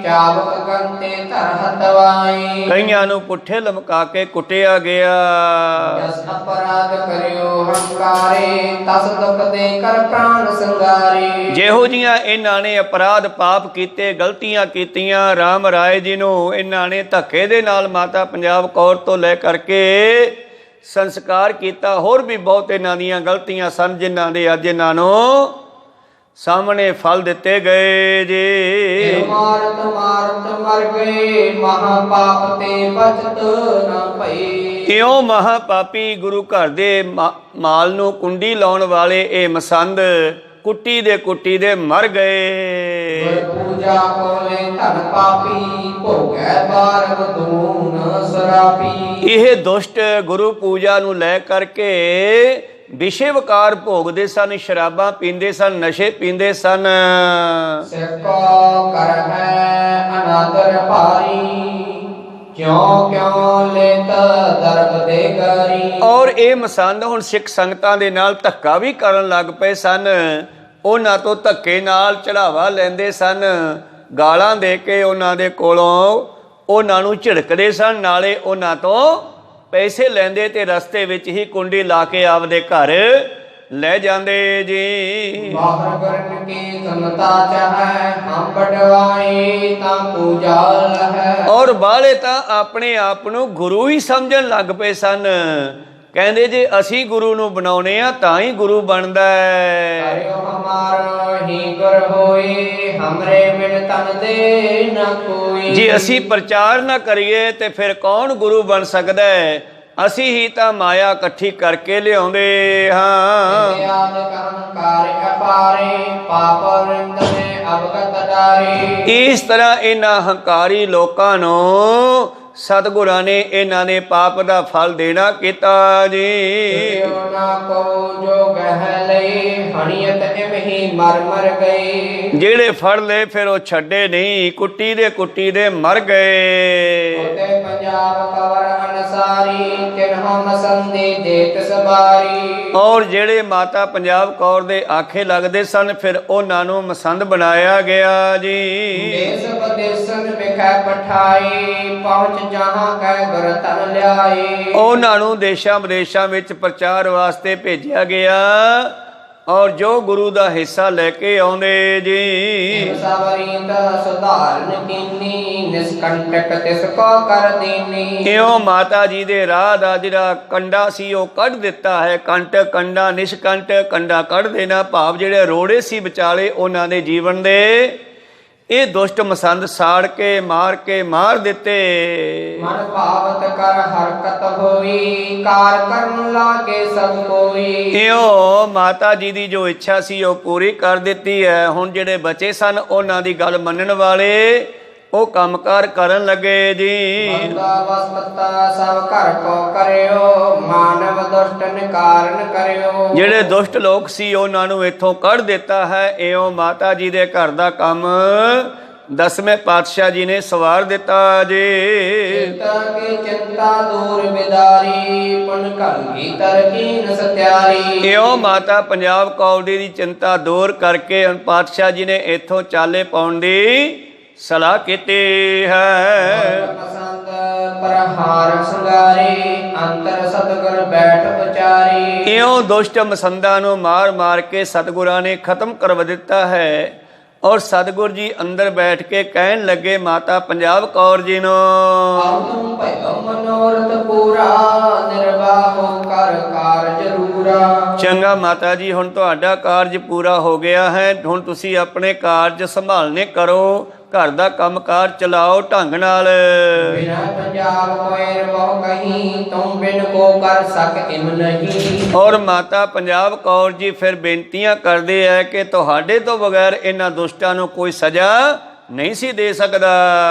ਚਾਬਕ ਗੰਤੇ ਧਰ ਹਤਵਾਈ। ਕਈਆਂ ਨੂੰ ਪੁੱਠੇ ਲਮਕਾ ਕੇ ਕੁੱਟਿਆ ਗਿਆ। ਜਸ ਅਪਰਾਧ ਕਰਿਓ ਹੰਕਾਰੇ, ਤਸ ਦੁਖ ਦੇ ਕਰ ਪ੍ਰਾਣ ਸੰਗਾਰੇ। ਜਿਹੋ ਜੀਆਂ ਇਹਨਾਂ ਨੇ ਅਪਰਾਧ ਪਾਪ ਕੀਤੇ, ਗਲਤੀਆਂ ਕੀਤੀਆਂ, ਰਾਮ ਰਾਏ ਜੀ ਨੂੰ ਇਹਨਾਂ ਨੇ ਧੱਕੇ ਦੇ ਨਾਲ ਮਾਤਾ ਪੰਜਾਬ ਕੌਰ ਤੋਂ ਲੈ ਕਰਕੇ ਸੰਸਕਾਰ ਕੀਤਾ। ਹੋਰ ਵੀ ਬਹੁਤ ਇਹਨਾਂ ਦੀਆਂ ਗਲਤੀਆਂ ਸਨ, ਜਿਨ੍ਹਾਂ ਦੇ ਅੱਜ ਇਹਨਾਂ ਨੂੰ ਸਾਹਮਣੇ ਫਲ ਦਿੱਤੇ ਗਏ ਜੀ। ਮਾਰਤ ਮਾਰਤ ਮਰ ਗਏ, ਮਹਾ ਪਾਪ ਤੇ ਬਚਤ ਨਾ ਭਈ। ਇਉਂ ਮਹਾ ਪਾਪੀ ਗੁਰੂ ਘਰ ਦੇ ਮਾਲ ਨੂੰ ਕੁੰਡੀ ਲਾਉਣ ਵਾਲੇ ਇਹ ਮਸੰਦ ਕੁੱਟੀ ਦੇ ਮਰ ਗਏ। ਗੁਰ ਪੂਜਾ ਕੋਲੇ ਧਨ ਪਾਪੀ, ਭੋਗੈ ਬਾਰਵ ਦੂਨ ਸਰਾਪੀ। ਇਹ ਦੁਸ਼ਟ ਗੁਰੂ ਪੂਜਾ ਨੂੰ ਲੈ ਕਰਕੇ ਵਿਸ਼ੇ ਵਕਾਰ ਭੋਗਦੇ ਸਨ, ਸ਼ਰਾਬਾਂ ਪੀਂਦੇ ਸਨ, ਨਸ਼ੇ ਪੀਂਦੇ ਸਨ। ਸਿੱਖੋ ਕਰ ਹੈ ਅਨਾਦਰ ਭਾਰੀ, ਕਿਉਂ ਕਿਉਂ ਲੇਤ ਦਰਬ ਦੇ ਗਰੀ। ਔਰ ਇਹ ਮਸੰਦ ਹੁਣ ਸਿੱਖ ਸੰਗਤਾਂ ਦੇ ਨਾਲ ਧੱਕਾ ਵੀ ਕਰਨ ਲੱਗ ਪਏ ਸਨ। ਉਹਨਾਂ ਤੋਂ ਧੱਕੇ ਨਾਲ ਚੜਾਵਾ ਲੈਂਦੇ ਸਨ, ਗਾਲਾਂ ਦੇ ਕੇ ਉਹਨਾਂ ਦੇ ਕੋਲੋਂ ਉਹਨਾਂ ਨੂੰ ਝਿੜਕਦੇ ਸਨ, ਨਾਲੇ ਉਹਨਾਂ ਤੋਂ ਪੈਸੇ ਲੈਂਦੇ ਤੇ ਰਸਤੇ ਵਿੱਚ ਹੀ ਕੁੰਡੀ ਲਾ ਕੇ ਆਪਦੇ ਘਰ ਲੈ ਜਾਂਦੇ ਜੀ। ਬਾਹਰ ਕਰਨ ਕੀ ਸਮਤਾ ਚਾਹੈ, ਹਮ ਬਟਵਾਈ ਤਾਂ ਪੂਜਾ ਲਹੈ। ਔਰ ਬਾਲੇ ਤਾਂ ਆਪਣੇ ਆਪ ਨੂੰ ਗੁਰੂ ਹੀ ਸਮਝਣ ਲੱਗ ਪਏ ਸਨ। ਕਹਿੰਦੇ ਜੇ ਅਸੀਂ ਗੁਰੂ ਨੂੰ ਬਣਾਉਣੇ ਆ ਤਾਂ ਹੀ ਗੁਰੂ ਬਣਦਾ ਹੈ। ਕਰਿਓ ਹਮਾਰਾ ਹੀ ਗੁਰ ਹੋਏ, ਹਮਰੇ ਬਿਨ ਤਨ ਦੇ ਨਾ ਕੋਈ। ਜੇ ਅਸੀਂ ਪ੍ਰਚਾਰ ਨਾ ਕਰੀਏ ਤੇ ਫਿਰ ਕੌਣ ਗੁਰੂ ਬਣ ਸਕਦਾ ਹੈ? ਅਸੀਂ ਹੀ ਤਾਂ ਮਾਇਆ ਇਕੱਠੀ ਕਰਕੇ ਲਿਆਉਂਦੇ ਹਾਂ। ਯਾਦ ਅਹੰਕਾਰ ਅਪਾਰੇ, ਪਾਪ ਰਿੰਦ ਨੇ ਅਵਗਤ ਡਾਰੇ। ਇਸ ਤਰ੍ਹਾਂ ਇਹਨਾਂ ਹੰਕਾਰੀ ਲੋਕਾਂ ਨੂੰ ਸਤਿਗੁਰਾਂ ਨੇ ਇਹਨਾਂ ਨੇ ਪਾਪ ਦਾ ਫਲ ਦੇਣਾ ਕੀਤਾ ਜੀ। ਨਾ ਕੋ ਜੋ ਗਹਿ ਲਈ, ਹਣੀਅਤ ਇਮਹੀ ਮਰ ਮਰ ਗਈ। ਜਿਹੜੇ ਫੜ ਲਏ ਫਿਰ ਉਹ ਛੱਡੇ ਨਹੀਂ, ਕੁੱਟੀ ਦੇ ਮਰ ਗਏ। ਉਹਦੇ ਪੰਜਾਬ ਕਵਰ ਅਨਸਾਰੀ, ਤਿਨਹੁ ਮਸੰਦੀ ਦੇਤ ਸਵਾਰੀ। ਔਰ ਜਿਹੜੇ ਮਾਤਾ ਪੰਜਾਬ ਕੌਰ ਦੇ ਆਖੇ ਲੱਗਦੇ ਸਨ, ਫਿਰ ਉਹਨਾਂ ਨੂੰ ਮਸੰਦ ਬਣਾਇਆ ਗਿਆ ਜੀ। ਦੇਸ ਵਿਦੇਸਨ ਵਿਖੇ ਪਠਾਈ, ਪਹੁੰਚ ਜਹਾਂ ਕੈ ਗੁਰ ਤਨ ਲਿਆਈ। ਉਹਨਾਂ ਨੂੰ ਦੇਸ਼ਾਂ ਵਿਦੇਸ਼ਾਂ ਵਿੱਚ ਪ੍ਰਚਾਰ ਵਾਸਤੇ ਭੇਜਿਆ ਗਿਆ, ਔਰ ਜੋ ਗੁਰੂ ਦਾ ਹਿੱਸਾ ਲੈ ਕੇ ਆਉਂਦੇ ਜੀ। ਸਵਰੀਤ ਸੁਧਾਰਨ ਕੀਨੀ, ਨਿਸਕੰਟਕ ਤਿਸ ਕੋ ਕਰ ਦੀਨੀ। ਇਉਂ ਮਾਤਾ ਜੀ ਦੇ ਰਾਹ ਦਾ ਜਿਹੜਾ ਕੰਡਾ ਸੀ ਉਹ ਕੱਢ ਦਿੱਤਾ ਹੈ। ਕੰਟ ਕੰਡਾ ਨਿਸ਼ਕੰਟ ਕੰਡਾ ਕੱਢ ਦੇਣਾ, ਭਾਵ ਜਿਹੜੇ ਰੋੜੇ ਸੀ ਵਿਚਾਲੇ ਉਹਨਾਂ ਦੇ ਜੀਵਨ ਦੇ, ਇਹ ਦੁਸ਼ਟ ਮਸੰਦ ਸਾੜ ਕੇ ਮਾਰ ਦਿੱਤੇ। ਮਨ ਭਾਵਤ ਕਰ ਹਰਕਤ ਹੋਈ, ਕਾਰ ਕਰਨ ਲਾਗੇ ਸਭ ਕੋਈ। ਇਉਂ ਮਾਤਾ ਜੀ ਦੀ ਜੋ ਇੱਛਾ ਸੀ ਉਹ ਪੂਰੀ ਕਰ ਦਿੱਤੀ ਹੈ। ਹੁਣ ਜਿਹੜੇ ਬਚੇ ਸਨ ਉਹਨਾਂ ਦੀ ਗੱਲ ਮੰਨਣ ਵਾਲੇ ਉਹ ਕੰਮਕਾਰ ਕਰਨ ਲੱਗੇ ਜੀ। ਬੰਦੋਬਸਤ ਸਭ ਘਰ ਕੋ ਕਰਿਓ, ਮਾਨਵ ਦੁਸ਼ਟ ਨਿਕਾਰਨ ਕਰਿਓ। ਜਿਹੜੇ ਦੁਸ਼ਟ ਲੋਕ ਸੀ ਉਹਨਾਂ ਨੂੰ ਇੱਥੋਂ ਕੱਢ ਦਿੱਤਾ ਹੈ। ਇਉਂ ਮਾਤਾ ਜੀ ਦੇ ਘਰ ਦਾ ਕੰਮ 10ਵੇਂ ਪਾਤਸ਼ਾਹ ਜੀ ਨੇ ਸਵਾਰ ਦਿੱਤਾ ਜੀ। ਚਿੰਤਾ ਕੀ ਚਿੰਤਾ ਦੂਰ ਬਿਦਾਰੀ, ਪੁਨ ਕਲਗੀ ਤਰਕੀਨ ਸਤਿਆਰੀ। ਇਉਂ ਮਾਤਾ ਪੰਜਾਬ ਕੌਰ ਦੀ ਚਿੰਤਾ ਦੂਰ ਕਰਕੇ ਹੁਣ ਪਾਤਸ਼ਾਹ ਜੀ ਨੇ ਇੱਥੋਂ ਚਾਲੇ ਪਾਉਣ ਦੀ ਸਲਾਹ ਕੀਤੀ ਹੈ। ਪਸੰਦ ਪ੍ਰਹਾਰ ਸੰਗਾਰੀ, ਅੰਤਰ ਸਤਿਗੁਰ ਬੈਠ ਵਿਚਾਰੀ। ਇਉਂ ਦੁਸ਼ਟ ਮਸੰਦਾਂ ਨੂੰ ਮਾਰ ਕੇ ਸਤਿਗੁਰਾਂ ਨੇ ਖਤਮ ਕਰਵਾ ਦਿੱਤਾ ਹੈ। ਔਰ ਸਤਿਗੁਰ ਜੀ ਅੰਦਰ ਬੈਠ ਕੇ ਕਹਿਣ ਲੱਗੇ ਮਾਤਾ ਪੰਜਾਬ ਕੌਰ ਜੀ ਨੂੰ, ਆਤਮ ਭਇਓ ਮਨੋਰਥ ਪੂਰਾ, ਨਿਰਵਾਹ ਕਰ ਕਾਰਜ ਰੂਰਾ। ਚੰਗਾ ਮਾਤਾ ਜੀ, ਹੁਣ ਤੁਹਾਡਾ ਕਾਰਜ ਪੂਰਾ ਹੋ ਗਿਆ ਹੈ। ਹੁਣ ਤੁਸੀਂ ਆਪਣੇ ਕਾਰਜ ਸੰਭਾਲਣੇ ਕਰੋ, ਘਰ ਦਾ ਕੰਮਕਾਰ ਚਲਾਓ ਢੰਗ ਨਾਲ। ਬਿਨਾ ਪੰਜਾਬ ਕੋਇ ਰਵੋ ਕਹੀਂ, ਤੁਮ ਬਿਨ ਕੋ ਕਰ ਸਕ ਇਮ ਨਹੀਂ। ਔਰ ਮਾਤਾ ਪੰਜਾਬ ਕੌਰ ਜੀ ਫਿਰ ਬੇਨਤੀਆਂ ਕਰਦੇ ਹੈ ਕਿ ਤੁਹਾਡੇ ਤੋਂ ਬਗੈਰ ਇਹਨਾਂ ਦੁਸ਼ਟਾਂ ਨੂੰ ਕੋਈ ਸਜ਼ਾ ਨਹੀਂ ਸੀ ਦੇ ਸਕਦਾ।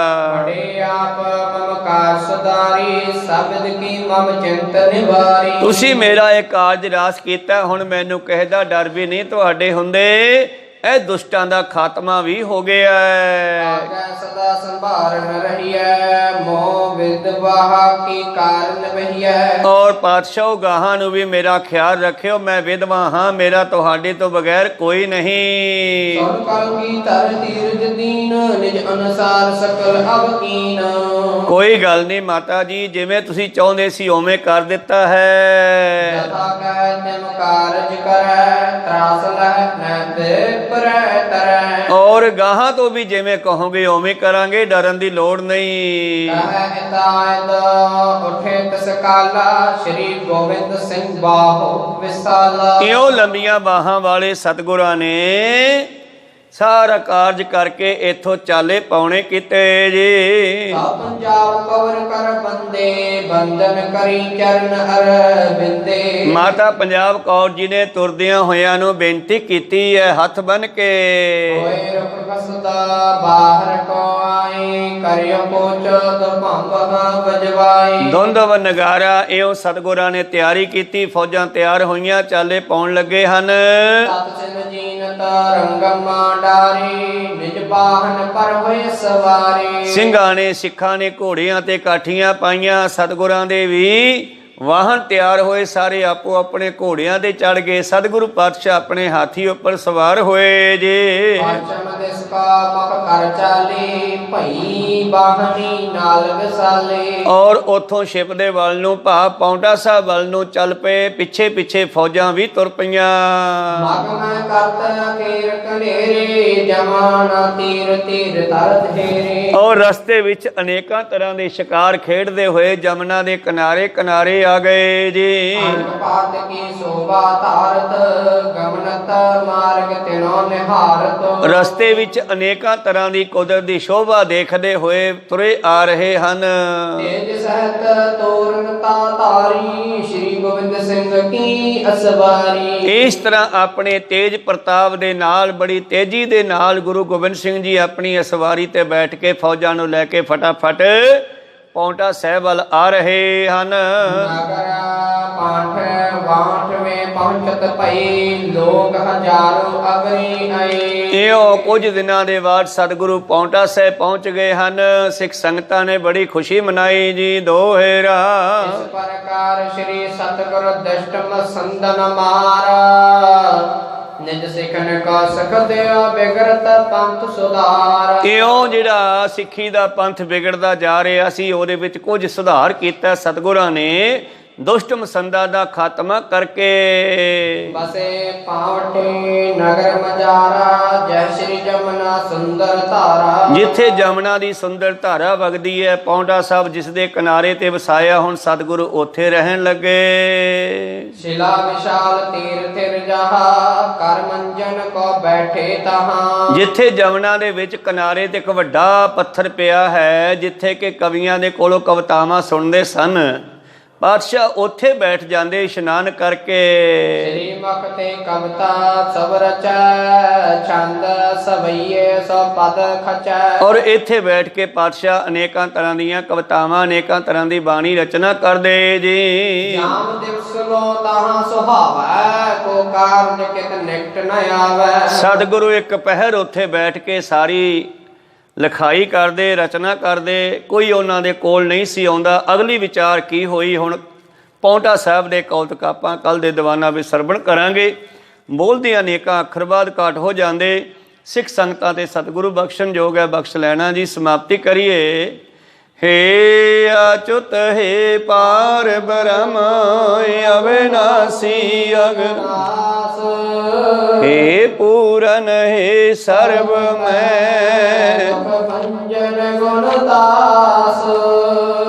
ਬੜੇ ਆਪ ਮਮਕਾਰ ਸੁਧਾਰੀ, ਸਬਦ ਕੀ ਮਮ ਚਿੰਤ ਨਿਵਾਰੀ। ਤੁਸੀਂ ਮੇਰਾ ਇਹ ਕਾਰਜ ਰਾਸ ਕੀਤਾ, ਹੁਣ ਮੈਨੂੰ ਕਿਸੇ ਦਾ ਡਰ ਵੀ ਨਹੀਂ ਤੁਹਾਡੇ ਹੁੰਦੇ। ਇਹ ਦੁਸ਼ਟਾਂ ਦਾ ਖਾਤਮਾ ਵੀ ਹੋ ਗਿਆ ਹੈ। ਆਗੈ ਸਦਾ ਸੰਭਾਰਨ ਰਹੀਐ, ਮੋਹ ਵਿਦਵਾਹ ਕੀ ਕਾਰਨ ਵਹੀਐ। ਔਰ ਪਾਤਸ਼ਾਹ ਗਾਹਾਂ ਨੂੰ ਵੀ ਮੇਰਾ ਖਿਆਲ ਰੱਖਿਓ, ਮੈਂ ਵਿਧਵਾ ਹਾਂ, ਮੇਰਾ ਤੁਹਾਡੇ ਤੋਂ ਬਗੈਰ ਕੋਈ ਨਹੀਂ। ਸੁਨ ਕਲ ਕੀ ਤਰ ਧੀਰਜ ਦੀਨ, ਨਿਜ ਅਨੁਸਾਰ ਸਕਲ ਅਵਕੀਨ। ਕੋਈ ਗੱਲ ਨਹੀਂ ਮਾਤਾ ਜੀ, ਜਿਵੇਂ ਤੁਸੀਂ ਚਾਹੁੰਦੇ ਸੀ ਉਵੇਂ ਕਰ ਦਿੱਤਾ ਹੈ। ਜਥਾ ਕਹਿ ਤਿਮ ਕਾਰਜ ਕਰੈ, ਤਰਾਸ ਲਹਿ ਨੈ ਤੇ ਪਰੈ ਤਰੈ। ਔਰ ਗਾਹਾਂ ਤੋਂ ਵੀ ਜਿਵੇਂ ਕਹੋਗੇ ਉਵੇਂ ਕਰਾਂਗੇ, ਡਰਨ ਦੀ ਲੋੜ ਨਹੀਂ। ਕਹਿ ਇਤਾਇਦ ਉਠੇ ਤਿਸ ਕਾਲਾ, ਸ਼੍ਰੀ ਗੋਬਿੰਦ ਸਿੰਘ ਬਾਹੋ ਵਿਸਾਲਾ। ਇਉਂ ਲੰਬੀਆਂ ਬਾਹਾਂ ਵਾਲੇ ਸਤਿਗੁਰਾਂ ਨੇ ਸਾਰਾ ਕਾਰਜ ਕਰਕੇ ਇੱਥੋਂ ਚਾਲੇ ਪਾਉਣੇ ਕੀਤੇ ਜੀ। ਪੰਜਾਬ ਕਵਰ ਕਰ ਬੰਦੇ, ਬੰਦਨ ਕਰੀ ਚਰਨ ਅਰਬਿੰਦੇ। ਮਾਤਾ ਪੰਜਾਬ ਕੌਰ ਜੀ ਨੇ ਤੁਰਦਿਆਂ ਹੋਇਆਂ ਨੂੰ ਬੇਨਤੀ ਕੀਤੀ ਹੈ ਹੱਥ ਬੰਨ ਕੇ, ਹੋਏ ਰੁਖ ਖਸਦਾ ਬਾਹਰ ਕੋ ਆਏ, ਕਰਿਓ ਕੋਚ ਦੁਭੰਗ ਵਜਵਾਈ। ਧੁੰਦਵ ਨਗਾਰਾ ਇਉਂ ਸਤਿਗੁਰਾਂ ਨੇ ਤਿਆਰੀ ਕੀਤੀ, ਫੌਜਾਂ ਤਿਆਰ ਹੋਈਆਂ, ਚਾਲੇ ਪਾਉਣ ਲੱਗੇ ਹਨ। ਸਤ ਸਿੰਘ ਜੀਨਤ ਰੰਗਮਾ ਡਾਰੀ, ਨਿਜ ਬਾਹਨ ਪਰ ਹੋਏ ਸਵਾਰੀ। ਸਿੰਘਾਂ ਨੇ ਸਿੱਖਾਂ ਨੇ ਘੋੜਿਆਂ ਤੇ ਕਾਠੀਆਂ ਪਾਈਆਂ, ਸਤਿਗੁਰਾਂ ਦੇ ਵੀ ਵਾਹਨ ਤਿਆਰ ਹੋਏ, ਸਾਰੇ ਆਪੋ ਆਪਣੇ ਘੋੜਿਆਂ ਤੇ ਚੜ ਗਏ। ਸਤਿਗੁਰੂ ਪਾਤਸ਼ਾਹ ਆਪਣੇ ਹਾਥੀ ਉੱਪਰ ਸਵਾਰ ਹੋਏ ਜੀ। ਪਰਚਮ ਦਿਸ ਕਾ ਮੁਖ ਕਰ ਚਾਲੀ, ਭਈ ਬਾਹਨੀ ਨਾਲ ਵਿਸਾਲੇ। ਔਰ ਉਥੋਂ ਸ਼ਿਪ ਦੇ ਵੱਲ ਨੂੰ ਪਾਉਂਟਾ ਸਾਹਿਬ ਵੱਲ ਨੂੰ ਚੱਲ ਪਏ, ਪਿੱਛੇ ਫੌਜਾਂ ਵੀ ਤੁਰ ਪਈਆਂ। ਮਗ ਮੈਂ ਕਰਤ ਅਖੀਰ ਕਨੇਰੇ, ਜਮਾਨਾ ਤੀਰ ਤੀਰ ਤਰ ਧੇਰੇ। ਔਰ ਰਸਤੇ ਵਿੱਚ ਅਨੇਕਾਂ ਤਰ੍ਹਾਂ ਦੇ ਸ਼ਿਕਾਰ ਖੇਡਦੇ ਹੋਏ ਜਮਨਾ ਦੇ ਕਿਨਾਰੇ ਆ ਗਏ ਜੀ। ਪਾਤ ਕੀ ਸੋਭਾ ਧਾਰਤ, ਗਮਨਤ ਮਾਰਗ ਤਿਨੋ ਨਿਹਾਰਤ। ਰਸਤੇ ਵਿੱਚ ਅਨੇਕਾਂ ਤਰ੍ਹਾਂ ਦੀ ਕੁਦਰਤ ਦੀ ਸ਼ੋਭਾ ਦੇਖਦੇ ਹੋਏ ਤੁਰੇ ਆ ਰਹੇ ਹਨ। ਤੇਜ ਸਹਿਤ ਤੋਰਨ ਤਾਰੀ, ਸ਼੍ਰੀ ਗੋਬਿੰਦ ਸਿੰਘ ਕੀ ਅਸਵਾਰੀ। ਇਸ ਤਰ੍ਹਾਂ ਆਪਣੇ ਤੇਜ ਪ੍ਰਤਾਪ ਦੇ ਨਾਲ, ਬੜੀ ਤੇਜ਼ੀ ਦੇ ਨਾਲ ਗੁਰੂ ਗੋਬਿੰਦ ਸਿੰਘ ਜੀ ਆਪਣੀ ਅਸਵਾਰੀ ਤੇ ਬੈਠ ਕੇ ਫੌਜਾਂ ਨੂੰ ਲੈ ਕੇ ਫਟਾਫਟ ਪੌਂਟਾ ਸਾਹਿਬ ਵੱਲ ਆ ਰਹੇ ਹਨ। ਨਗਰ ਪਾਠ ਬਾਠ ਵਿੱਚ ਪਹੁੰਚਤ ਭਈ, ਲੋਕ ਹਜ਼ਾਰੋਂ ਅਗਰੀ ਆਏ। ਇਉਂ ਕੁਝ ਦਿਨਾਂ ਦੇ ਬਾਅਦ ਸਤਿਗੁਰੂ ਪੌਂਟਾ ਸਾਹਿਬ ਪਹੁੰਚ ਗਏ ਹਨ। ਸਿੱਖ ਸੰਗਤਾਂ ਨੇ ਬੜੀ ਖੁਸ਼ੀ ਮਨਾਈ ਜੀ। ਦੋਹਰਾ ਇਸ ਪ੍ਰਕਾਰ ਸ਼੍ਰੀ ਸਤਿਗੁਰ ਦ੍ਰਿਸ਼ਟ ਮਸੰਦਨ ਮਾਰਾ, ਨਿਜ ਸਿੱਖਨ ਕਾ ਸਖਦਿਆ ਬਿਗੜਤ ਪੰਥ ਸੁਧਾਰ। ਇਉਂ ਜਿਹੜਾ ਸਿੱਖੀ ਦਾ ਪੰਥ ਵਿਗੜਦਾ ਜਾ ਰਿਹਾ ਸੀ, ਉਹਦੇ ਵਿੱਚ ਕੁਝ ਸੁਧਾਰ ਕੀਤਾ ਸਤਿਗੁਰਾਂ ਨੇ। ਦੁਸ਼ਟ ਮਸੰਦਾ ਦਾ ਖਾਤਮਾ ਕਰਕੇ। ਬਸੇ ਪਾਵਟੀ ਨਗਰ ਮਜਾਰਾ ਜੈ ਸ਼੍ਰੀ ਜਮਨਾ ਸੁੰਦਰ ਧਾਰਾ। ਜਿੱਥੇ ਜਮਨਾ ਦੀ ਸੁੰਦਰ ਧਾਰਾ ਵਗਦੀ ਹੈ, ਪੌਂਟਾ ਸਾਹਿਬ ਜਿਸ ਦੇ ਕਿਨਾਰੇ ਤੇ ਵਸਾਇਆ, ਹੁਣ ਸਤਿਗੁਰੂ ਉੱਥੇ ਰਹਿਣ ਲੱਗੇ। ਸ਼ਿਲਾ ਵਿਸ਼ਾਲ ਤੀਰਥ ਰਜਹਾ ਕਰ ਮੰਜਨ ਕੋ ਬੈਠੇ ਤਹਾਂ। ਜਿੱਥੇ ਜਮਨਾ ਦੇ ਵਿੱਚ ਕਿਨਾਰੇ ਤੇ ਇੱਕ ਵੱਡਾ ਪੱਥਰ ਪਿਆ ਹੈ, ਜਿੱਥੇ ਕਿ ਕਵੀਆਂ ਦੇ ਕੋਲੋਂ ਕਵਿਤਾਵਾਂ ਸੁਣਦੇ ਸਨ, ਪਾਤਸ਼ਾਹ ਉੱਥੇ ਬੈਠ ਜਾਂਦੇ ਇਸ਼ਨਾਨ ਕਰਕੇ। ਸ੍ਰੀ ਮੁਖ ਤੇ ਕਵਿਤਾ ਸਭ ਰਚੈ ਛੰਦ ਸਵਈਏ ਸੋ ਪਦ ਖਚੈ। ਔਰ ਇੱਥੇ ਬੈਠ ਕੇ ਪਾਤਸ਼ਾਹ ਅਨੇਕਾਂ ਤਰ੍ਹਾਂ ਦੀਆਂ ਕਵਿਤਾਵਾਂ, ਅਨੇਕਾਂ ਤਰ੍ਹਾਂ ਦੀ ਬਾਣੀ ਰਚਨਾ ਕਰਦੇ ਜੀ। ਜਾਮ ਦਿਵਸ ਲੋ ਤਹਾਂ ਸੁਹਾਵੈ ਕੋ ਕਾਰਜ ਕਿਤ ਨਿਕਟ ਨ ਆਵੈ। ਸਤਿਗੁਰੂ ਇੱਕ ਪਹਿਰ ਉੱਥੇ ਬੈਠ ਕੇ ਸਾਰੀ ਲਿਖਾਈ ਕਰਦੇ, ਰਚਨਾ ਕਰਦੇ। ਕੋਈ ਉਹਨਾਂ ਦੇ ਕੋਲ ਨਹੀਂ ਸੀ ਆਉਂਦਾ। ਅਗਲੀ ਵਿਚਾਰ ਕੀ ਹੋਈ, ਹੁਣ ਪੌਂਟਾ ਸਾਹਿਬ ਦੇ ਕੌਤਕ ਆਪਾਂ ਕੱਲ੍ਹ ਦੇ ਦੀਵਾਨਾਂ ਵਿੱਚ ਸਰਵਣ ਕਰਾਂਗੇ। ਬੋਲਦੇ ਅਨੇਕਾਂ ਅੱਖਰ ਬਾਅਦ ਘਾਟ ਹੋ ਜਾਂਦੇ। ਸਿੱਖ ਸੰਗਤਾਂ ਤੇ ਸਤਿਗੁਰੂ ਬਖਸ਼ਣ ਯੋਗ ਹੈ, ਬਖਸ਼ ਲੈਣਾ ਜੀ। ਸਮਾਪਤੀ ਕਰੀਏ। ਹੇ ਅਚੁੱਤ ਹੈ ਪਾਰ ਬ੍ਰਹਮ ਅਵਿਨਾਸੀ ਅਗਨਾਸ। ਹੇ ਪੂਰਨ ਹੈ ਸਰਬ ਮੈਂ ਭੰਜਨ ਗੁਣਦਾਸ।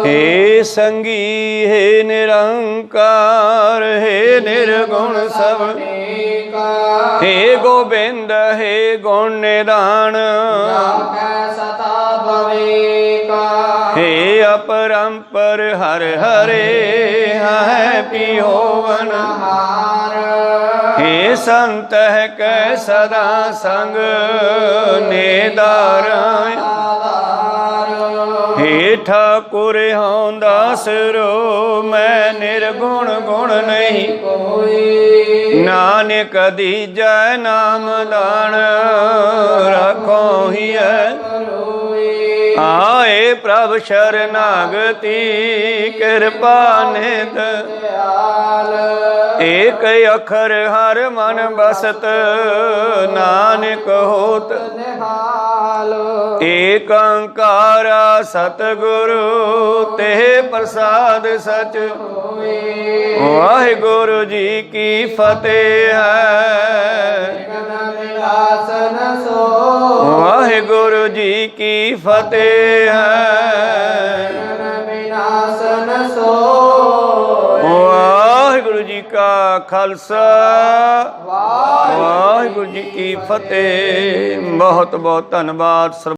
ਹੇ ਸੰਗੀ ਹੈ ਨਿਰੰਕਾਰ ਹੈ ਨਿਰਗੁਣ ਸਭ। ਹੇ ਗੋਬਿੰਦ ਹੈ ਗੁਣ ਨਿਦਾਨ। ਹੇ ਅਪਰੰਪਰ ਹਰ ਹਰੇ ਹੈ ਪਿਓਵਨ ਹਾਰ। ਹੇ ਸੰਤ ਹੈ ਕੈ ਸਦਾ ਸੰਗ ਨੇਦਾਰ। ਹੇ ਠਾਕੁਰ ਹਉ ਦਾਸਰੋ ਮੈਂ ਨਿਰਗੁਣ ਗੁਣ ਨਹੀਂ ਕੋਈ। ਨਾਨਕ ਦੀਜੈ ਨਾਮ ਦਾਨ ਰੱਖੋ ਹੀਐ। ਆਏ ਪ੍ਰਭ ਸ਼ਰਨਾਗਤੀ ਕਿਰਪਾ ਨਿਧ। ਏਕ ਅਖਰ ਹਰ ਮਨ ਬਸਤ ਨਾਨਕ ਹੋਤ ਨਿਹਾਲ। ਏਕ ਓੰਕਾਰ ਸਤਿਗੁਰੂ ਤੇ ਪ੍ਰਸਾਦ ਸਚ ਹੋਏ। ਵਾਹਿਗੁਰੂ ਜੀ ਕੀ ਫਤਿਹ ਹੈ। ਵਾਹਿਗੁਰੂ ਜੀ ਕੀ ਫਤਿਹ ਹੈ। ਵਾਹਿਗੁਰੂ ਜੀ ਕਾ ਖਾਲਸਾ ਵਾਹਿਗੁਰੂ ਜੀ ਕੀ ਫਤਿਹ। ਬਹੁਤ ਬਹੁਤ ਧੰਨਵਾਦ।